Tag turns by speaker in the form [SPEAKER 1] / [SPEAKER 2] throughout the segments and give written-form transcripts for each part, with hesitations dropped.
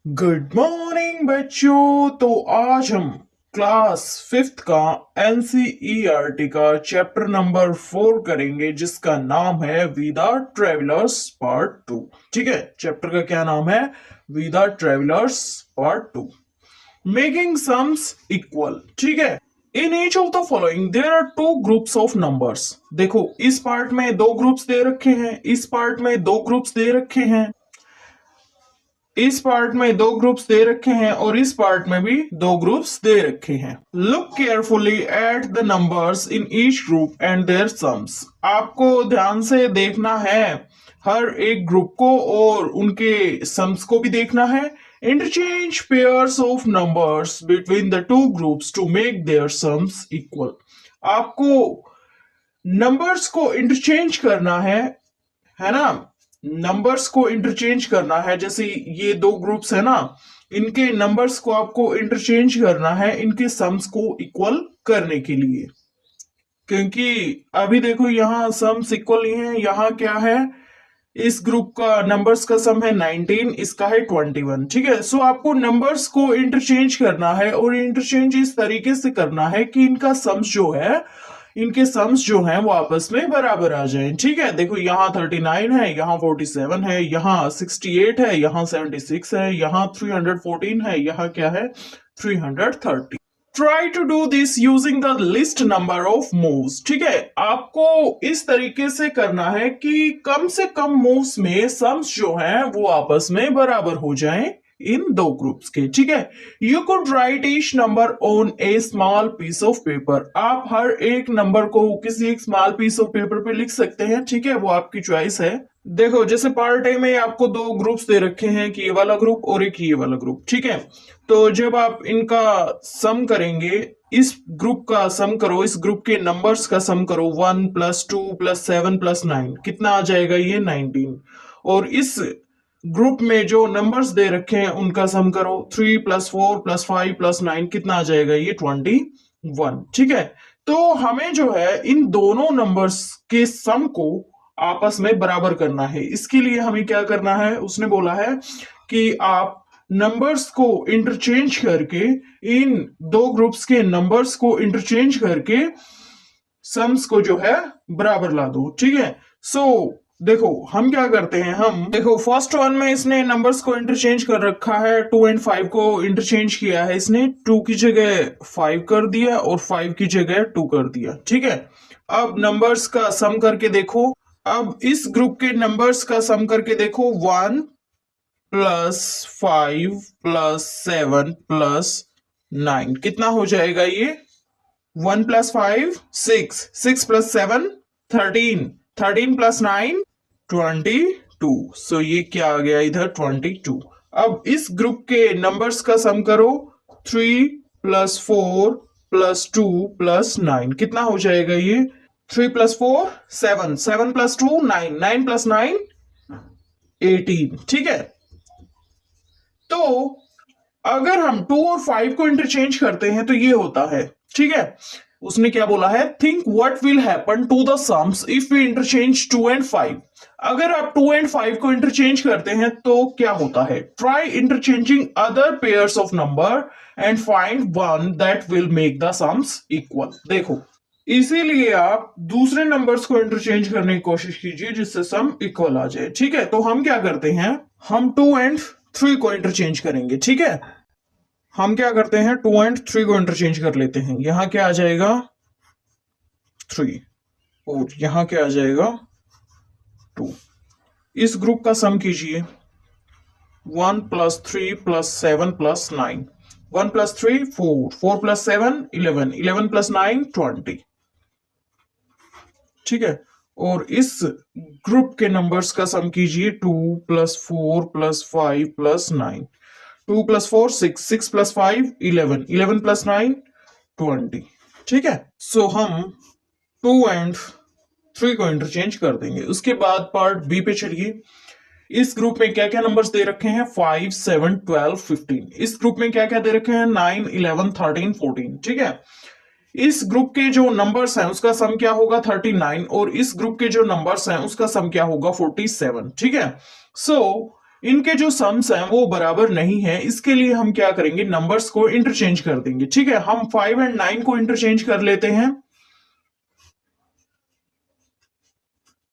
[SPEAKER 1] Good morning बच्चों। तो आज हम क्लास फिफ्थ का एनसीईआरटी का चैप्टर नंबर 4 करेंगे, जिसका नाम है विदा ट्रेवलर्स पार्ट 2। ठीक है, चैप्टर का क्या नाम है? विदा travellers part 2, making sums equal. ठीक है, in each of the following there are two groups of numbers. देखो, इस पार्ट में दो ग्रुप्स दे रखे हैं, इस पार्ट में दो ग्रुप्स दे रखे हैं, इस पार्ट में दो ग्रुप्स दे रखे हैं और इस पार्ट में भी दो ग्रुप्स दे रखे हैं। Look carefully at the numbers in each group and their sums. आपको ध्यान से देखना है हर एक ग्रुप को और उनके सम्स को भी देखना है। Interchange pairs of numbers between the two groups to make their sums equal. आपको नंबर्स को इंटरचेंज करना है ना? नंबर्स को इंटरचेंज करना है। जैसे ये दो ग्रुप्स है ना, इनके नंबर्स को आपको इंटरचेंज करना है इनके सम्स को इक्वल करने के लिए। क्योंकि अभी देखो, यहाँ सम्स इक्वल नहीं है। यहाँ क्या है? इस ग्रुप का नंबर्स का सम है 19, इसका है 21। ठीक है, सो आपको नंबर्स को इंटरचेंज करना है और इंटरचेंज इस तरीके से करना है कि इनका सम्स जो है, इनके सम्स जो हैं वो आपस में बराबर आ जाएं। ठीक है, देखो यहाँ 39 है, यहाँ 47 है, यहाँ 68 है, यहाँ 76 है, यहाँ 314 है, यहाँ क्या है? 330। Try to do this using the least number of moves. ठीक है, आपको इस तरीके से करना है कि कम से कम मूव्स में सम्स जो हैं वो आपस में बराबर हो जाएं इन दो ग्रुप्स के। ठीक है, you could write each number on a small piece of paper. आप हर एक नंबर को किसी एक स्मॉल पीस ऑफ पेपर पे लिख सकते हैं। ठीक है, वो आपकी चॉइस है। देखो, जैसे पार्ट ए में आपको दो ग्रुप्स दे रखे हैं कि ये वाला ग्रुप और एक ये वाला ग्रुप। ठीक है, तो जब आप इनका सम करेंगे, इस ग्रुप का सम करो, इस ग्रुप के नंबर्स का सम करो, 1 प्लस 2 प्लस 7 प्लस 9, कितना आ जाएगा? ये 19। और इस ग्रुप में जो नंबर्स दे रखे हैं उनका सम करो, 3 प्लस 4 प्लस 5 प्लस 9, कितना आ जाएगा? ये 21। ठीक है, तो हमें जो है इन दोनों नंबर्स के सम को आपस में बराबर करना है। इसके लिए हमें क्या करना है? उसने बोला है कि आप नंबर्स को इंटरचेंज करके, इन दो ग्रुप्स के नंबर्स को इंटरचेंज करके सम्स को जो है बराबर ला दो। ठीक है, सो देखो हम क्या करते हैं। हम देखो, फर्स्ट वन में इसने नंबर्स को इंटरचेंज कर रखा है। 2 एंड 5 को इंटरचेंज किया है इसने। 2 की जगह 5 कर दिया और 5 की जगह 2 कर दिया। ठीक है, अब नंबर्स का सम करके देखो। अब इस ग्रुप के नंबर्स का सम करके देखो, 1 प्लस 5 प्लस 7 प्लस 9, कितना हो जाएगा ये? 1 प्लस 5 6, 6 प्लस 7 13, 13 प्लस 9 22। सो ये क्या आ गया इधर? 22। अब इस ग्रुप के नंबर्स का सम करो, 3 प्लस 4 प्लस 2 प्लस 9, कितना हो जाएगा ये? 3 प्लस 4 7, 7 प्लस 2 9, 9 प्लस 9 18। ठीक है, तो अगर हम 2 और 5 को इंटरचेंज करते हैं तो ये होता है। ठीक है, उसने क्या बोला है? Think what will happen to the sums if we interchange 2 and 5। अगर आप 2 एंड 5 को इंटरचेंज करते हैं तो क्या होता है? Try interchanging other pairs of number and find one that will make the sums equal. देखो, इसीलिए आप दूसरे नंबर्स को इंटरचेंज करने की कोशिश कीजिए जिससे सम इक्वल आ जाए। ठीक है, तो हम क्या करते हैं? हम 2 एंड 3 को इंटरचेंज करेंगे। ठीक है, हम क्या करते हैं? 2 एंड 3 को इंटरचेंज कर लेते हैं। यहां क्या आ जाएगा? 3, और यहां क्या आ जाएगा? 2। इस ग्रुप का सम कीजिए, 1 plus 3 plus 7 plus 9, 1 plus 3 4, 4 plus 7 11, 11 plus 9 20। ठीक है, और इस ग्रुप के नंबर्स का सम कीजिए, 2 plus 4 plus 5 plus 9, 2 plus 4 6, 6 plus 5 11, 11 plus 9 20। ठीक है, सो हम 2 एंड 3 को इंटरचेंज कर देंगे। उसके बाद पार्ट बी पे चलिए। इस ग्रुप में क्या क्या नंबर्स दे रखे हैं? 5 7 12 15। इस ग्रुप में क्या क्या दे रखे हैं? 9 11 13 14। ठीक है, इस ग्रुप के जो नंबर्स हैं उसका सम क्या होगा? 39। और इस ग्रुप के जो नंबर्स हैं उसका सम क्या होगा? 47। ठीक है, सो इनके जो सम्स हैं वो बराबर नहीं है, इसके लिए हम क्या करेंगे, नंबर्स को इंटरचेंज कर देंगे। ठीक है, हम 5 एंड 9 को इंटरचेंज कर लेते हैं।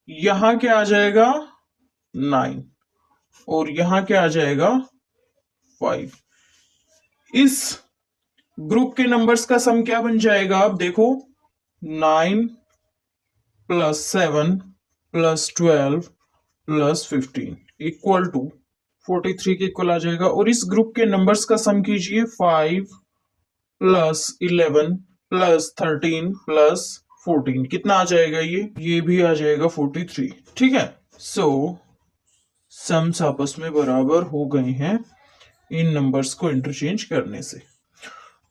[SPEAKER 1] यहां क्या आ जाएगा 9 और यहां क्या आ जाएगा 5। इस ग्रुप के नंबर्स का सम क्या बन जाएगा, अब देखो 9 plus 7 plus 12 plus 15 equal to 43 के इक्वल आ जाएगा। और इस ग्रुप के नंबर्स का सम कीजिए 5 प्लस 11 प्लस 13 प्लस 14 कितना आ जाएगा, ये भी आ जाएगा 43। ठीक है, सो सम्स आपस में बराबर हो गए हैं इन नंबर्स को इंटरचेंज करने से।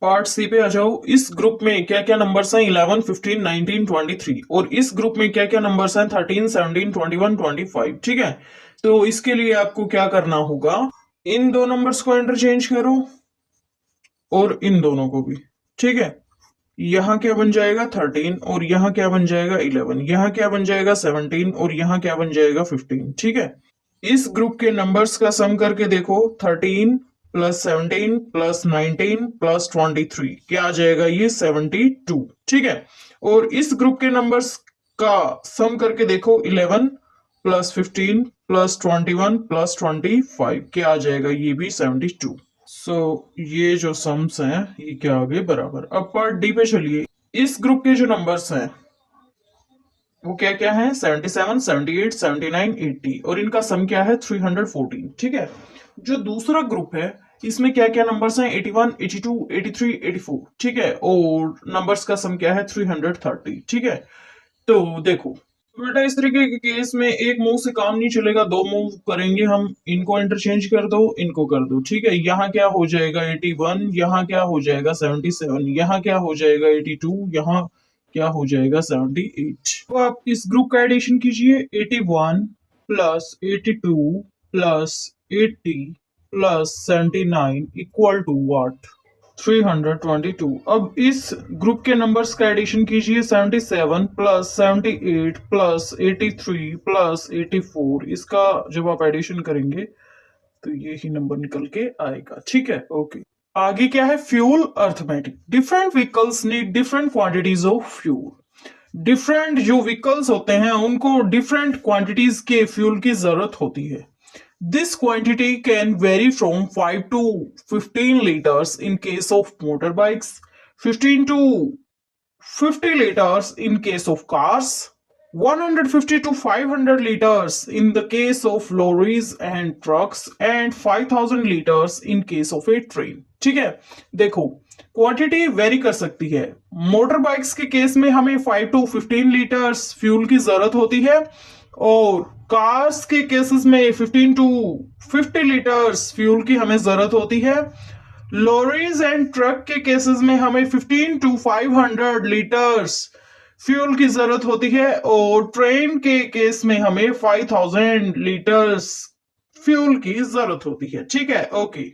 [SPEAKER 1] पार्ट सी पे आ जाओ। इस ग्रुप में क्या क्या नंबर्स हैं 11 15 19 23 और इस ग्रुप में क्या क्या नंबर्स हैं 13 17 21 25। ठीक है, तो इसके लिए आपको क्या करना होगा, इन दो नंबर्स को इंटरचेंज करो और इन दोनों को भी। ठीक है, यहां क्या बन जाएगा 13 और यहां क्या बन जाएगा 11, यहां क्या बन जाएगा 17 और यहां क्या बन जाएगा 15। ठीक है, इस ग्रुप के नंबर्स का सम करके देखो 13 प्लस 17 प्लस 19 प्लस 23 क्या आ जाएगा, ये 72। ठीक है, और इस ग्रुप के नंबर्स का सम करके देखो 11 प्लस 15 प्लस 21 प्लस 25 क्या आ जाएगा, ये भी 72। सो ये जो सम्स हैं ये क्या आ गए बराबर। अब पार्ट डी पे चलिए। इस ग्रुप के जो नंबर्स हैं वो क्या क्या है 77 78 79 80 और इनका सम क्या है 314। ठीक है, जो दूसरा ग्रुप है इसमें क्या क्या नंबर्स हैं 81 82 83 84। ठीक है, और नंबर्स का सम क्या है 330। ठीक है, तो देखो बेटा इस तरीके के केस में एक मूव से काम नहीं चलेगा, दो मूव करेंगे हम, इनको इंटरचेंज कर दो इनको कर दो। ठीक है, यहाँ क्या हो जाएगा 81, यहाँ क्या हो जाएगा 77, यहाँ क्या हो जाएगा 82, यहाँ क्या हो जाएगा 78। तो आप इस ग्रुप का एडिशन कीजिए 81 plus 82 plus 80 plus 79 equal to what 322। अब इस ग्रुप के नंबर्स का एडिशन कीजिए 77 प्लस 78 प्लस 83 प्लस 84। इसका जब आप एडिशन करेंगे तो ये ही नंबर निकल के आएगा। ठीक है, ओके। आगे क्या है fuel arithmetic. Different vehicles need different quantities of fuel. Different जो व्हीकल्स होते हैं उनको डिफरेंट क्वांटिटीज के फ्यूल की जरूरत होती है। This quantity can vary from 5 to 15 liters in case of motorbikes, 15 to 50 liters in case of cars, 150 to 500 liters in the case of lorries and trucks, and 5000 liters in case of a train. ठीक है, देखो quantity very कर सकती है। Motor bikes के case में हमें 5 to 15 litres fuel की जरूरत होती है और कार्स के केसेस में 15 टू 50 लीटर्स फ्यूल की हमें जरूरत होती है। लॉरीज एंड ट्रक के केसेस में हमें 15 टू 500 लीटर्स फ्यूल की जरूरत होती है और ट्रेन के केस में हमें 5000 लीटर्स फ्यूल की जरूरत होती है। ठीक है, okay.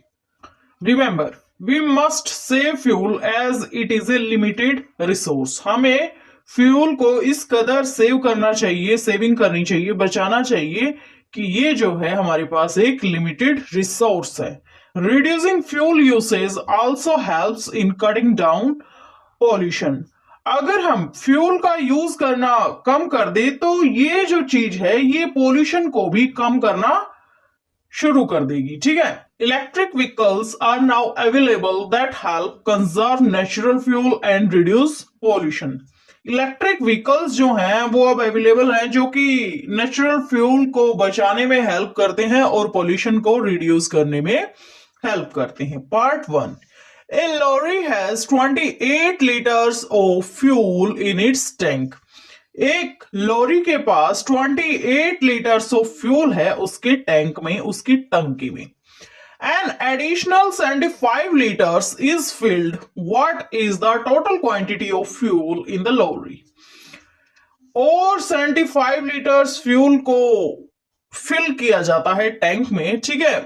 [SPEAKER 1] Remember we must save fuel as it is a limited resource. हमें फ्यूल को इस कदर सेव करना चाहिए, सेविंग करनी चाहिए, बचाना चाहिए कि ये जो है हमारे पास एक लिमिटेड रिसोर्स है। Reducing fuel usage also helps in cutting down pollution. अगर हम फ्यूल का यूज करना कम कर दे तो ये जो चीज है ये पोल्यूशन को भी कम करना शुरू कर देगी। ठीक है, electric vehicles are now available that help conserve natural fuel and reduce pollution. Electric vehicles जो हैं वो अब अवेलेबल हैं जो कि नेचुरल फ्यूल को बचाने में हेल्प करते हैं और पॉल्यूशन को रिड्यूस करने में हेल्प करते हैं। Part 1 a lorry has 28 litres of fuel in its tank. एक लॉरी के पास 28 लीटर्स ऑफ फ्यूल है उसके टैंक में, उसकी टंकी में। An additional 75 liters is filled. What is the total quantity of fuel in the lorry? और 75 लीटर्स फ्यूल को फिल किया जाता है टैंक में। ठीक है,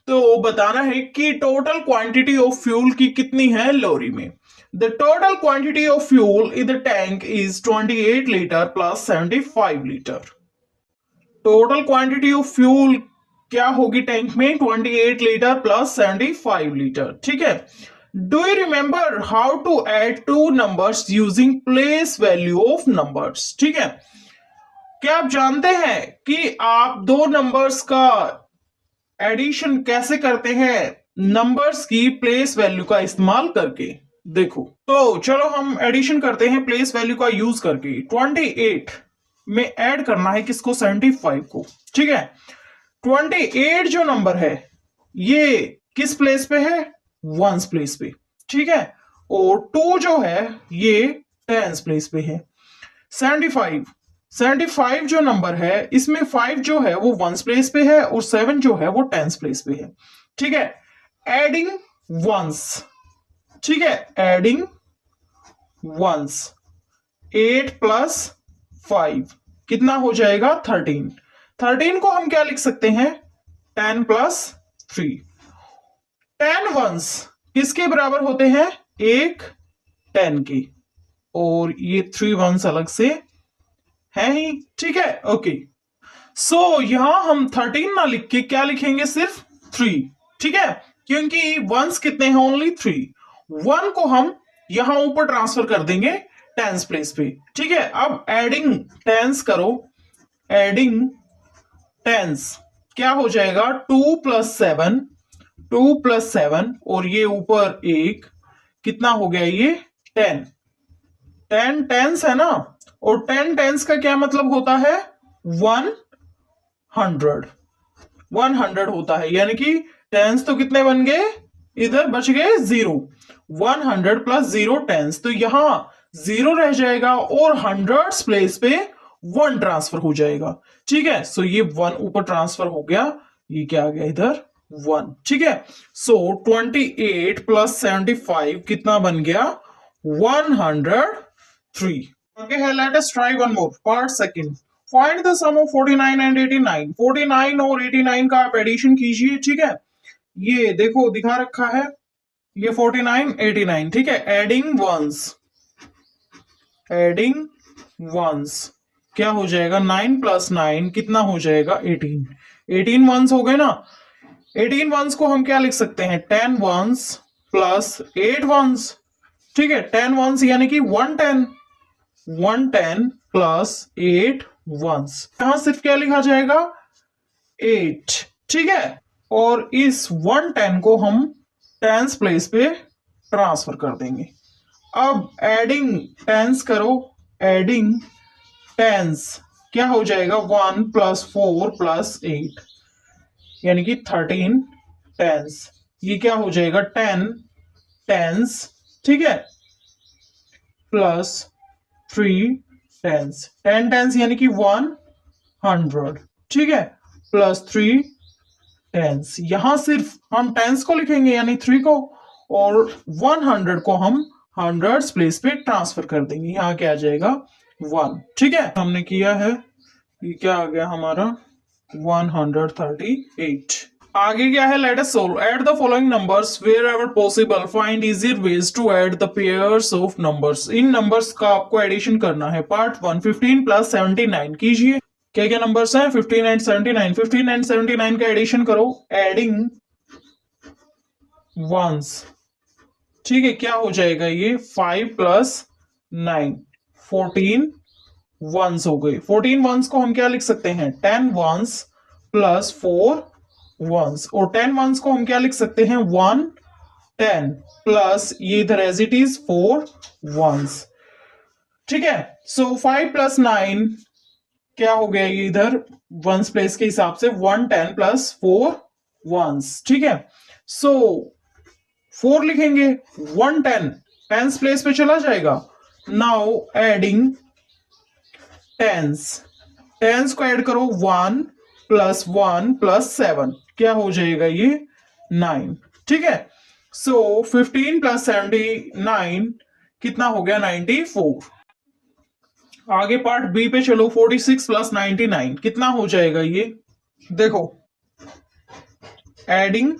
[SPEAKER 1] तो बताना है कि टोटल क्वांटिटी ऑफ फ्यूल की कितनी है लॉरी में। The total quantity of fuel in the tank is 28 litre plus 75 litre. Total quantity of fuel क्या होगी टैंक में? 28 लीटर प्लस 75 लीटर। ठीक है। Do you remember how to add two numbers using place value of numbers? ठीक है। क्या आप जानते हैं कि आप दो नंबर्स का एडिशन कैसे करते हैं नंबर्स की प्लेस वैल्यू का इस्तेमाल करके? देखो, तो चलो हम एडिशन करते हैं प्लेस वैल्यू का यूज करके। 28 में ऐड करना है किसको? 75 को। ठीक है। 28 जो नंबर है ये किस प्लेस पे है? वंस प्लेस पे। ठीक है। और 2 जो है ये टेंस प्लेस पे है। 75 जो नंबर है इसमें 5 जो है वो वंस प्लेस पे है और 7 जो है वो टेंस प्लेस पे है। ठीक है। Adding ones. ठीक है। एडिंग वंस 8 प्लस 5 कितना हो जाएगा? 13। 13 को हम क्या लिख सकते हैं? 10 प्लस 3। 10 वंस किसके बराबर होते हैं? एक 10 के, और ये 3 वंस अलग से है ही। ठीक है। ओके। सो यहां हम 13 ना लिख के क्या लिखेंगे? सिर्फ 3। ठीक है। क्योंकि वंस कितने हैं? ओनली 3। 1 को हम यहां ऊपर ट्रांसफर कर देंगे टेंस प्लेस पे। ठीक है। अब एडिंग टेंस करो। एडिंग टेंस क्या हो जाएगा? 2 प्लस 7, 2 प्लस 7 और ये ऊपर एक कितना हो गया? ये 10। 10 टेंस है ना, और 10 टेंस का क्या मतलब होता है? 100। 100 होता है, यानी कि टेंस तो कितने बन गए? इधर बच गए 0। 100 प्लस 0 टेंस, तो यहां 0 रह जाएगा और हंड्रेड्स प्लेस पे 1 ट्रांसफर हो जाएगा। ठीक है। सो ये 1 ऊपर ट्रांसफर हो गया, ये क्या आ गया इधर? 1। ठीक है। सो 28 प्लस 75 कितना बन गया? 103। आगे है, let us try one more part second. Find the sum of 49 and 89। 49 और 89 का आप एडिशन कीजिए। ठीक है। ये देखो दिखा रखा है, ये 49 89। ठीक है। एडिंग वंस, एडिंग वंस क्या हो जाएगा? 9 प्लस 9 कितना हो जाएगा? 18। 18 वंस हो गए ना। 18 वंस को हम क्या लिख सकते हैं? 10 वंस प्लस 8 वंस। ठीक है। 10 वंस यानी कि 110। 110 प्लस 8 वंस, यहां सिर्फ क्या लिखा जाएगा? 8। ठीक है। और इस 110 को हम टेंस प्लेस पे ट्रांसफर कर देंगे। अब एडिंग टेंस करो। एडिंग टेंस क्या हो जाएगा? 1 प्लस 4 प्लस 8 यानी कि 13 टेंस। ये क्या हो जाएगा? 10 टेंस। ठीक है। Plus 3 tense. 10 टेंस यानी कि 100। ठीक है। Plus 3 tens. यहां सिर्फ हम टेंस को लिखेंगे यानी 3 को, और 100 को हम हंड्रेड्स प्लेस पे ट्रांसफर कर देंगे। यहां क्या आ जाएगा? 1। ठीक है। हमने किया है, ये क्या आ गया हमारा? 138। आगे क्या है? Let us solve. Add the following numbers where possible. Find easier ways to add the pairs of numbers. इन नंबर्स का आपको एडिशन करना है। पार्ट 1 15 प्लस 79 कीजिए। क्या क्या नंबर्स हैं? 15 एंड 79। 15 एंड 79 का एडिशन करो। Adding ones. ठीक है। क्या हो जाएगा? ये 5 प्लस 9 14 वंस हो गए। 14 वंस को हम क्या लिख सकते हैं? 10 वंस प्लस 4 वंस, और 10 वंस को हम क्या लिख सकते हैं? 110 प्लस ये इधर एज इट इज 4 वंस। ठीक है। सो 5 प्लस 9 क्या हो गया? ये इधर वंस प्लेस के हिसाब से 110 प्लस 4 वंस। ठीक है। सो 4 लिखेंगे, 110 टेंस प्लेस पे चला जाएगा। Now adding tens. टेंस को ऐड करो। 1 प्लस 1 प्लस 7 क्या हो जाएगा? ये 9। ठीक है। सो 15 प्लस 79 कितना हो गया? 94। आगे पार्ट बी पे चलो। 46 प्लस 99 कितना हो जाएगा? ये देखो, एडिंग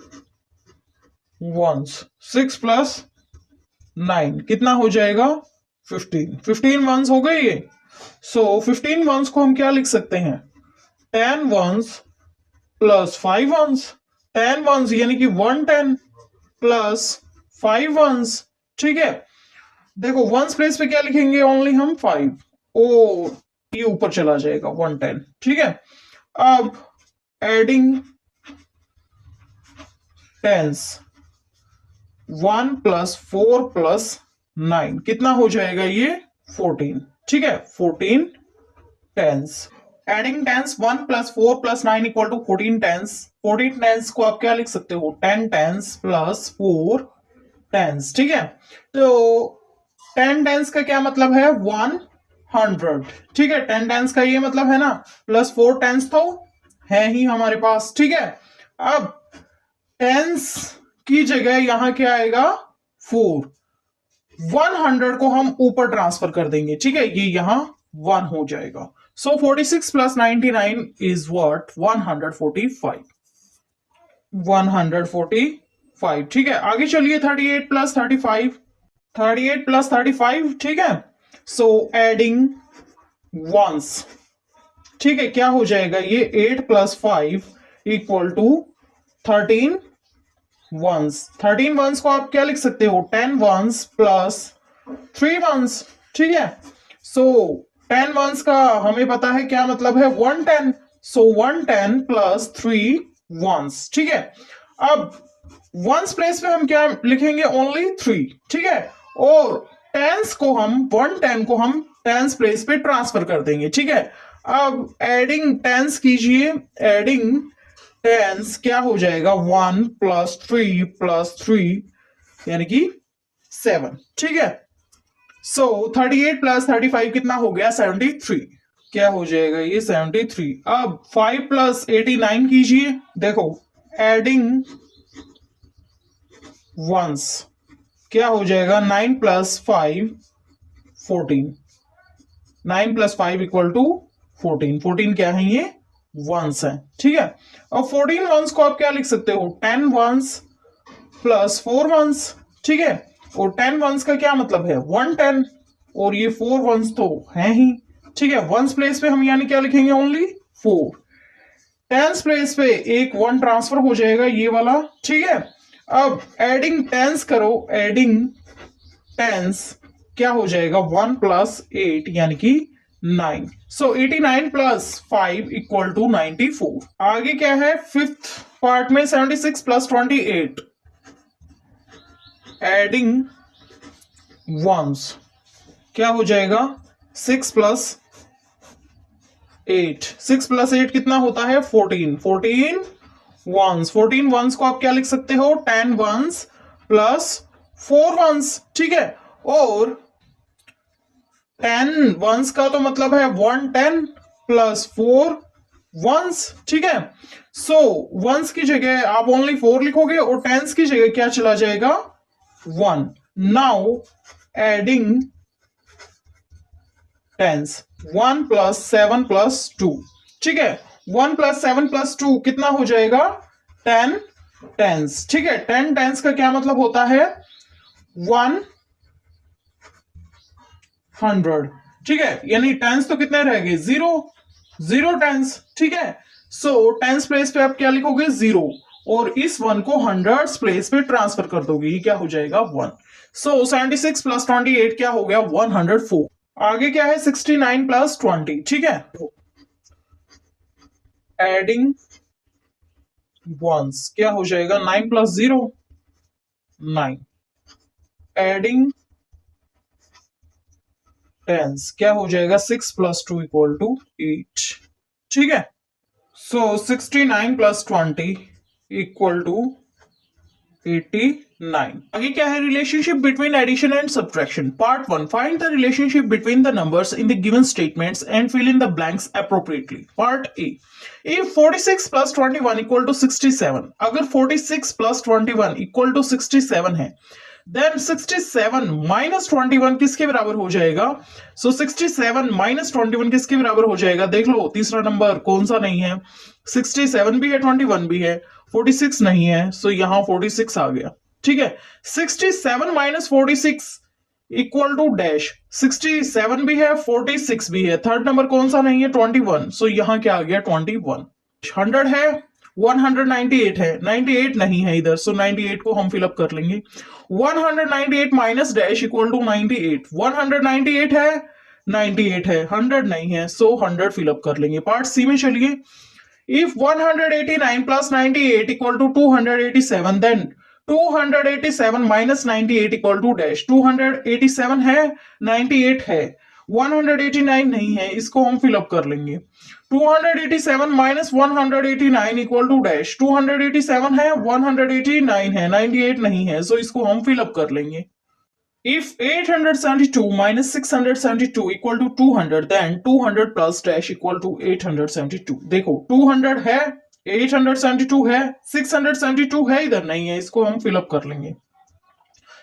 [SPEAKER 1] वंस। 6 प्लस 9 कितना हो जाएगा? 15। 15 वंस हो गए ये। सो 15 वंस को हम क्या लिख सकते हैं? 10 वंस प्लस 5 वंस, 10 वंस यानी कि 110 प्लस 5 वंस। ठीक है, देखो वंस प्लेस पे क्या लिखेंगे, ओनली हम 5, ओ ये ऊपर चला जाएगा 110। ठीक है, अब एडिंग टेंस, 1 प्लस 4 प्लस 9 कितना हो जाएगा ये 14। ठीक है, 14 tens. Adding tens 1 plus 4 plus 9 equal to 14 tens. 14 tens को आप क्या लिख सकते हो, 10 टेंस प्लस 4 टेंस। ठीक है, तो 10 टेंस का क्या मतलब है 100। ठीक है, 10 टेंस का ये मतलब है ना, प्लस 4 टेंस तो है ही हमारे पास। ठीक है, अब टेंस की जगह यहां क्या आएगा 4, 100 को हम ऊपर ट्रांसफर कर देंगे। ठीक है, ये यहां 1 हो जाएगा। सो 46 प्लस 99 इज व्हाट 145, 145। ठीक है, आगे चलिए 38 प्लस 35, 38 प्लस 35। ठीक है, सो एडिंग वंस, ठीक है क्या हो जाएगा ये 8 plus 5 equal to 13 ones. 13 ones को आप क्या लिख सकते हो, 10 वंस प्लस 3 वंस। ठीक है, सो 10 वंस का हमें पता है क्या मतलब है 110, सो 110 प्लस 3 वंस। ठीक है, अब वंस प्लेस पे हम क्या लिखेंगे, ओनली 3। ठीक है, और टेंस को हम 110 को हम टेंस प्लेस पे ट्रांसफर कर देंगे। ठीक है, अब एडिंग टेंस कीजिए, एडिंग टेंस क्या हो जाएगा 1 प्लस 3 प्लस 3 यानी कि 7। ठीक है, सो 38 प्लस 35 कितना हो गया 73, क्या हो जाएगा ये 73। अब 5 प्लस 89 कीजिए, देखो एडिंग वंस क्या हो जाएगा 9 प्लस 5 14, 9 प्लस 5 इक्वल टू 14, 14 क्या है ये वंस है। ठीक है, अब 14 वंस को आप क्या लिख सकते हो 10 वंस प्लस 4 वंस। ठीक है, और 10 वंस का क्या मतलब है 110, और ये 4 वंस तो है ही। ठीक है, वंस प्लेस पे हम यानी क्या लिखेंगे ओनली 4, टेंस प्लेस पे एक 1 ट्रांसफर हो जाएगा ये वाला। ठीक है, अब एडिंग टेंस करो, एडिंग टेंस क्या हो जाएगा 1 प्लस 8 यानी कि 9, सो 89 प्लस 5 इक्वल टू 94। आगे क्या है फिफ्थ पार्ट में 76 प्लस 28, एडिंग वंस क्या हो जाएगा 6 प्लस 8, 6 प्लस 8 कितना होता है 14, 14 वंस। 14 वंस को आप क्या लिख सकते हो 10 वंस प्लस 4 वंस। ठीक है, और 10 वंस का तो मतलब है 110 प्लस 4 वंस। ठीक है, सो वंस की जगह आप ओनली 4 लिखोगे और टेंस की जगह क्या चला जाएगा 1। Now adding tens 1 plus 7 plus 2। ठीक है, 1 प्लस 7 प्लस 2 कितना हो जाएगा 10 टेंस। ठीक है, 10 टेंस का क्या मतलब होता है 100। ठीक है, यानी टेंस तो कितने रह गए 0, 0 टेंस। ठीक है, सो टेंस प्लेस पे आप क्या लिखोगे 0, और इस 1 को हंड्रेड्स प्लेस पे ट्रांसफर कर दोगे, ये क्या हो जाएगा 1। सो 76 प्लस 28 क्या हो गया 104। आगे क्या है 69 प्लस 20। ठीक है, एडिंग वंस क्या हो जाएगा 9 प्लस 0 9, एडिंग टेंस क्या हो जाएगा 6 प्लस 2 इक्वल टू 8। ठीक है, सो 69 प्लस 20 इक्वल टू 89। आगे क्या है relationship between addition and subtraction. Part 1, find the relationship between the numbers in the given statements and fill in the blanks appropriately. Part A, if 46 plus 21 equal to 67, अगर 46 plus 21 equal to 67 है, then 67 minus 21 किसके बराबर हो जाएगा। सो 67 minus 21 किसके बराबर हो जाएगा, देख लो तीसरा नंबर कौन सा नहीं है, 67 भी है 21 भी है, 46 नहीं है, सो यहां 46 आ गया। ठीक है, 67 माइनस 46 इक्वल टू डैश, 67 भी है 46 भी है, थर्ड नंबर कौन सा नहीं है 21, सो यहां क्या आ गया 21। 100 है 198 है, 98 नहीं है इधर, सो 98 को हम फिलअप कर लेंगे। 198 माइनस डैश इक्वल टू 98, 198 है, 98 है, 100 नहीं है, सो 100 फिलअप कर लेंगे। पार्ट सी में चलिए, if 189 plus 98 equal to 287, then 287 minus 98 equal to dash. 287 है, 98 है, 189 नहीं है, इसको हम फिलअप कर लेंगे। 287 माइनस 189 इक्वल टू डैश। 287 है, 189 है, 98 नहीं है, सो इसको हम फिलअप कर लेंगे। If 872 minus 672 equal to 200, then 200 plus dash equal to 872। देखो 200 है, 872 है, 672 है, इधर नहीं है, इसको हम फिलअप कर लेंगे।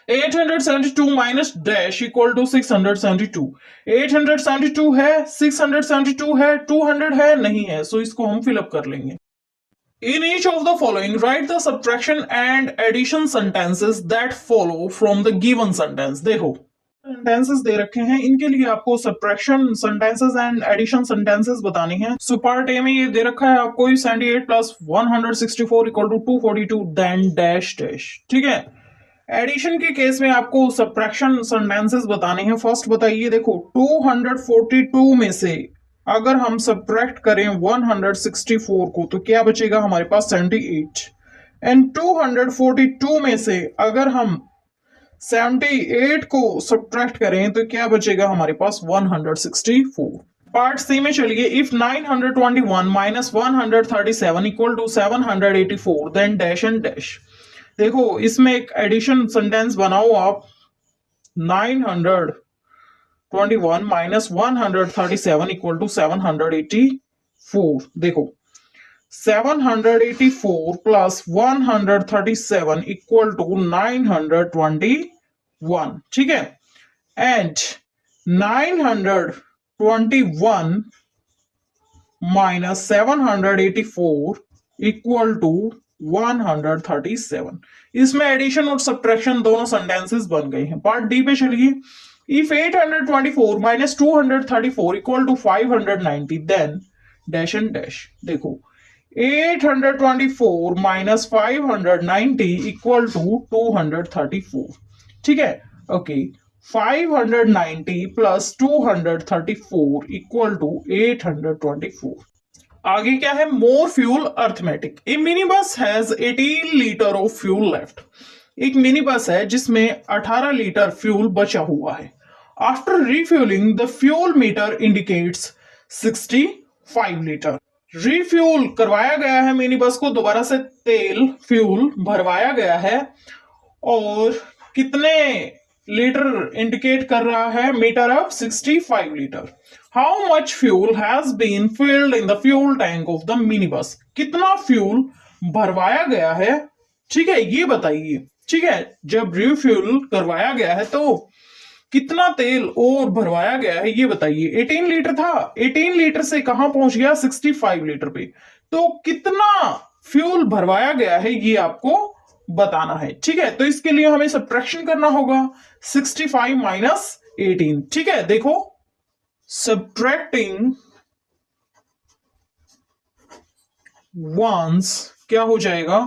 [SPEAKER 1] 872 माइनस डैश इक्वल टू 672। 872 है, 672 है, 200 है, नहीं है, सो इसको हम फिलअप कर लेंगे। In each of the following, write the subtraction and addition sentences that follow from the given sentence। देखो सेंटेंसेस दे रखे हैं, इनके लिए आपको subtraction sentences and addition sentences बतानी है। सो पार्ट ए में ये दे रखा है आपको 78 plus 164 equal to 242 then dash dash. ठीक है, एडिशन के केस में आपको सब्ट्रैक्शन सेंटेंसेस बताने हैं। फर्स्ट बताइए, देखो 242 में से अगर हम सब्ट्रैक्ट करें 164 को तो क्या बचेगा हमारे पास 78, एंड 242 में से अगर हम 78 को सब्ट्रैक्ट करें तो क्या बचेगा हमारे पास 164। पार्ट सी में चलिए, if 921 minus 137 equal to 784 then dash and dash. देखो इसमें एक एडिशन सेंटेंस बनाओ आप। 921 माइनस 137 इक्वल टू 784। देखो 784 प्लस 137 इक्वल टू 921। ठीक है, एंड 921 माइनस 784 इक्वल टू 137। इसमें एडिशन और सब्ट्रैक्शन दोनों सेंटेंसेस बन गए हैं। पार्ट डी पे चलिए, if 824 minus 234 equal to 590 then dash and dash. देखो 824 माइनस 590 इक्वल टू 234। ठीक है, ओके, 590 प्लस 234 इक्वल टू 824। आगे क्या है, more fuel arithmetic. A mini bus has 18 litre of fuel left. एक मिनी बस है जिसमें 18 लीटर फ्यूल बचा हुआ है। After refuelling the fuel meter indicates 65 litre. Refuel करवाया गया है मिनी बस को, दोबारा से तेल फ्यूल भरवाया गया है, और कितने लीटर इंडिकेट कर रहा है मीटर अब 65 litre. How much fuel has been filled in the fuel tank of the mini bus. कितना फ्यूल भरवाया गया है, ठीक है, ये बताइए। ठीक है, जब रिफ्यूल करवाया गया है तो कितना तेल और भरवाया गया है ये बताइए। 18 लीटर था, 18 लीटर से कहां पहुंच गया 65 लीटर पे, तो कितना फ्यूल भरवाया गया है ये आपको बताना है। ठीक है, तो इसके लिए हमें सब्ट्रैक्शन करना होगा 65 माइनस 18। ठीक है, देखो सब्ट्रैक्टिंग वंस क्या हो जाएगा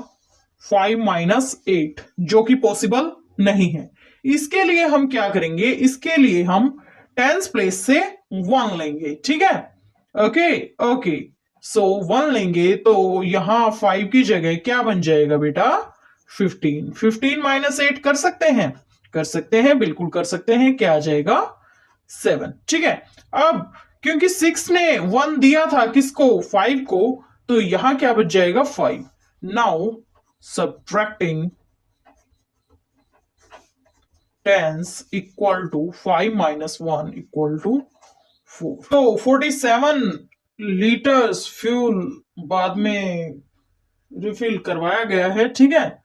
[SPEAKER 1] 5 माइनस 8, जो कि पॉसिबल नहीं है। इसके लिए हम क्या करेंगे, इसके लिए हम टेंस प्लेस से 1 लेंगे। ठीक है, ओके ओके, सो 1 लेंगे तो यहां 5 की जगह क्या बन जाएगा बेटा 15। 15 माइनस 8 कर सकते हैं, कर सकते हैं, बिल्कुल कर सकते हैं। क्या आ जाएगा 7। ठीक है, अब क्योंकि 6 ने 1 दिया था किसको 5 को, तो यहां क्या बच जाएगा 5। Now subtracting tens equal to 5 minus 1 equal to 4। तो 47 लीटर्स फ्यूल बाद में रिफिल करवाया गया है। ठीक है,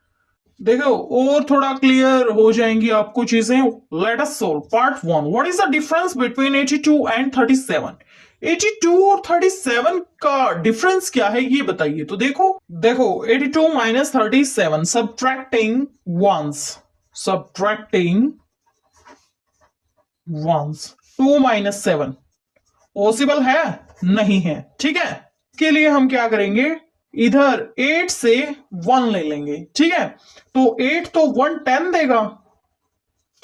[SPEAKER 1] देखो और थोड़ा क्लियर हो जाएंगी आपको चीजें। Let us solve part 1। What is the difference between 82 and 37। 82 और 37 का डिफरेंस क्या है ये बताइए। तो देखो 82 minus 37, subtracting ones 2 minus 7 possible है नहीं है। ठीक है, इसके लिए हम क्या करेंगे इधर 8 से 1 ले लेंगे, ठीक है। तो 8 तो 1 10 देगा,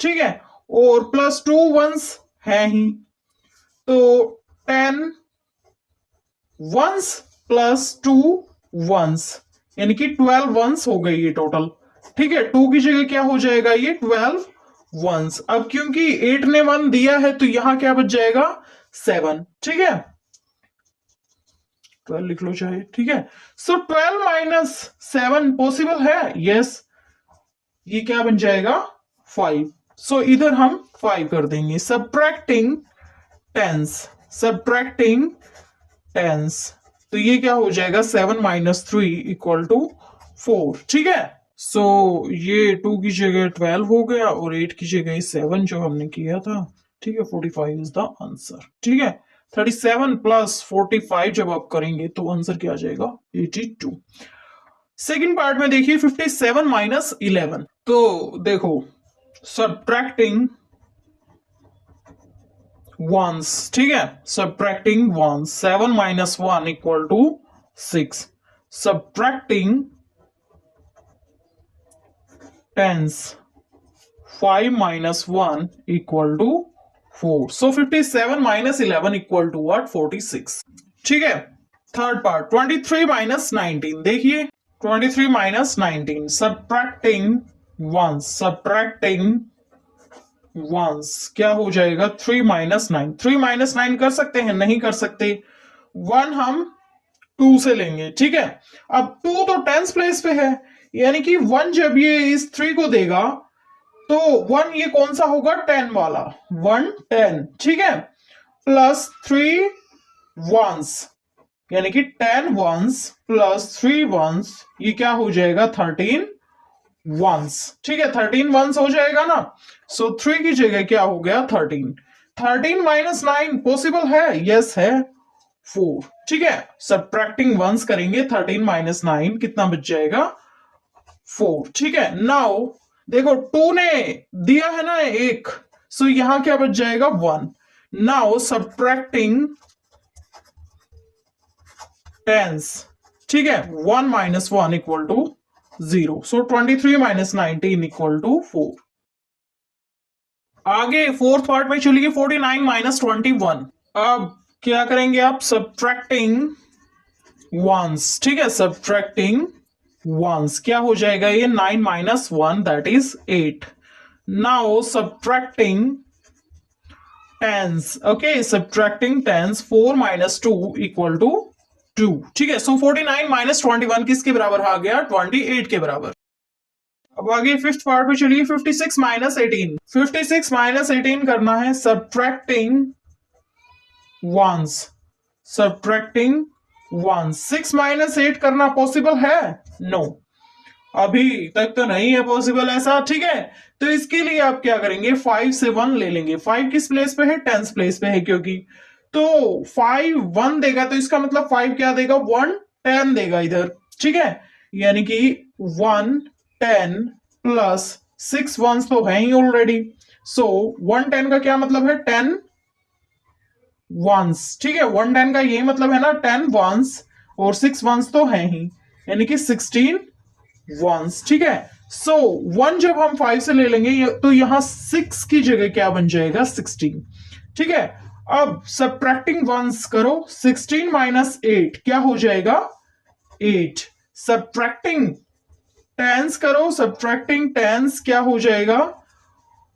[SPEAKER 1] ठीक है, और प्लस 2 वंस है ही, तो 10 वंस प्लस 2 वंस, यानी कि 12 वंस हो गई ये टोटल, ठीक है। 2 की जगह क्या हो जाएगा ये 12 वंस। अब क्योंकि 8 ने 1 दिया है तो यहां क्या बच जाएगा 7, ठीक है। 12 लिख लो चाहे, ठीक है। सो 12 माइनस 7 पॉसिबल है, यस। ये क्या बन जाएगा 5। सो इधर हम 5 कर देंगे। सब्ट्रैक्टिंग टेंस, सब्ट्रैक्टिंग टेंस, तो ये क्या हो जाएगा 7 माइनस 3 इक्वल टू 4, ठीक है। सो ये 2 की जगह 12 हो गया और 8 की जगह 7 जो हमने किया था, ठीक है। 45 इज द आंसर, ठीक है। 37 प्लस 45 जब आप करेंगे तो आंसर क्या आ जाएगा 82। सेकेंड पार्ट में देखिए 57 माइनस 11, तो देखो सब्ट्रैक्टिंग वंस, ठीक है, subtracting ones, 7 minus 1 equal to 6, subtracting tens, 5 minus 1 equal to 4. So 57 minus 11 equal to what? 46. ठीक है। थर्ड पार्ट 23 minus 19, देखिए 23 minus 19, subtracting ones, subtracting ones, क्या हो जाएगा 3 minus 9। 3 minus 9 कर सकते हैं, नहीं कर सकते। 1 हम 2 से लेंगे, ठीक है। अब 2 तो टेंस प्लेस पे है, यानी कि 1 जब ये इस 3 को देगा तो 1 ये कौन सा होगा 10 वाला, 1 10, ठीक है, प्लस 3 वंस, यानी कि 10 वंस प्लस 3 वंस, ये क्या हो जाएगा 13 वंस, ठीक है। 13 वंस हो जाएगा ना। सो 3 की जगह क्या हो गया 13। 13 माइनस 9 पॉसिबल है, यस है 4, ठीक है। सब्ट्रैक्टिंग वंस करेंगे 13 माइनस 9 कितना बच जाएगा 4, ठीक है। नाउ देखो 2 ने दिया है ना 1, सो यहां क्या बच जाएगा 1। नाउ सब्ट्रैक्टिंग टेंस, ठीक है, 1 minus 1 equal to 0, so 23 minus 19 equal to 4। आगे फोर्थ पार्ट में चलिए 49 माइनस 21। अब क्या करेंगे आप सब्ट्रैक्टिंग वंस, ठीक है, सब्ट्रैक्टिंग वंस, क्या हो जाएगा ये 9 minus 1 that is 8। Now subtracting tens, okay, subtracting tens, 4 minus 2 equal to 2, ठीक है। सो 49 माइनस 21 किसके बराबर आ गया 28 के बराबर। अब आगे फिफ्थ पार्ट में चलिए 56 माइनस 18। 56 माइनस 18 करना है सब्ट्रैक्टिंग वंस, सब्ट्रैक्टिंग 1। 6 माइनस 8 करना पॉसिबल है, नो, अभी तक तो नहीं है पॉसिबल ऐसा, ठीक है। तो इसके लिए आप क्या करेंगे 5 से 1 ले लेंगे। 5 किस प्लेस पे है 10th प्लेस पे है, क्योंकि तो 5 1 देगा तो इसका मतलब 5 क्या देगा 1 10 देगा इधर, ठीक है। यानी कि 1 10 प्लस 6 वंस तो है ही ऑलरेडी, सो 1 10 का क्या मतलब है 10 वंस, ठीक है। 1 10 का यही मतलब है ना 10 वंस, और 6 वंस तो है ही, यानी कि 16 वंस, ठीक है। सो 1 जब हम 5 से ले लेंगे तो यहां 6 की जगह क्या बन जाएगा 16, ठीक है। अब सब्ट्रैक्टिंग वंस करो, 16 माइनस 8 क्या हो जाएगा 8। सब्ट्रैक्टिंग टेंस करो, सब्ट्रैक्टिंग टेंस क्या हो जाएगा,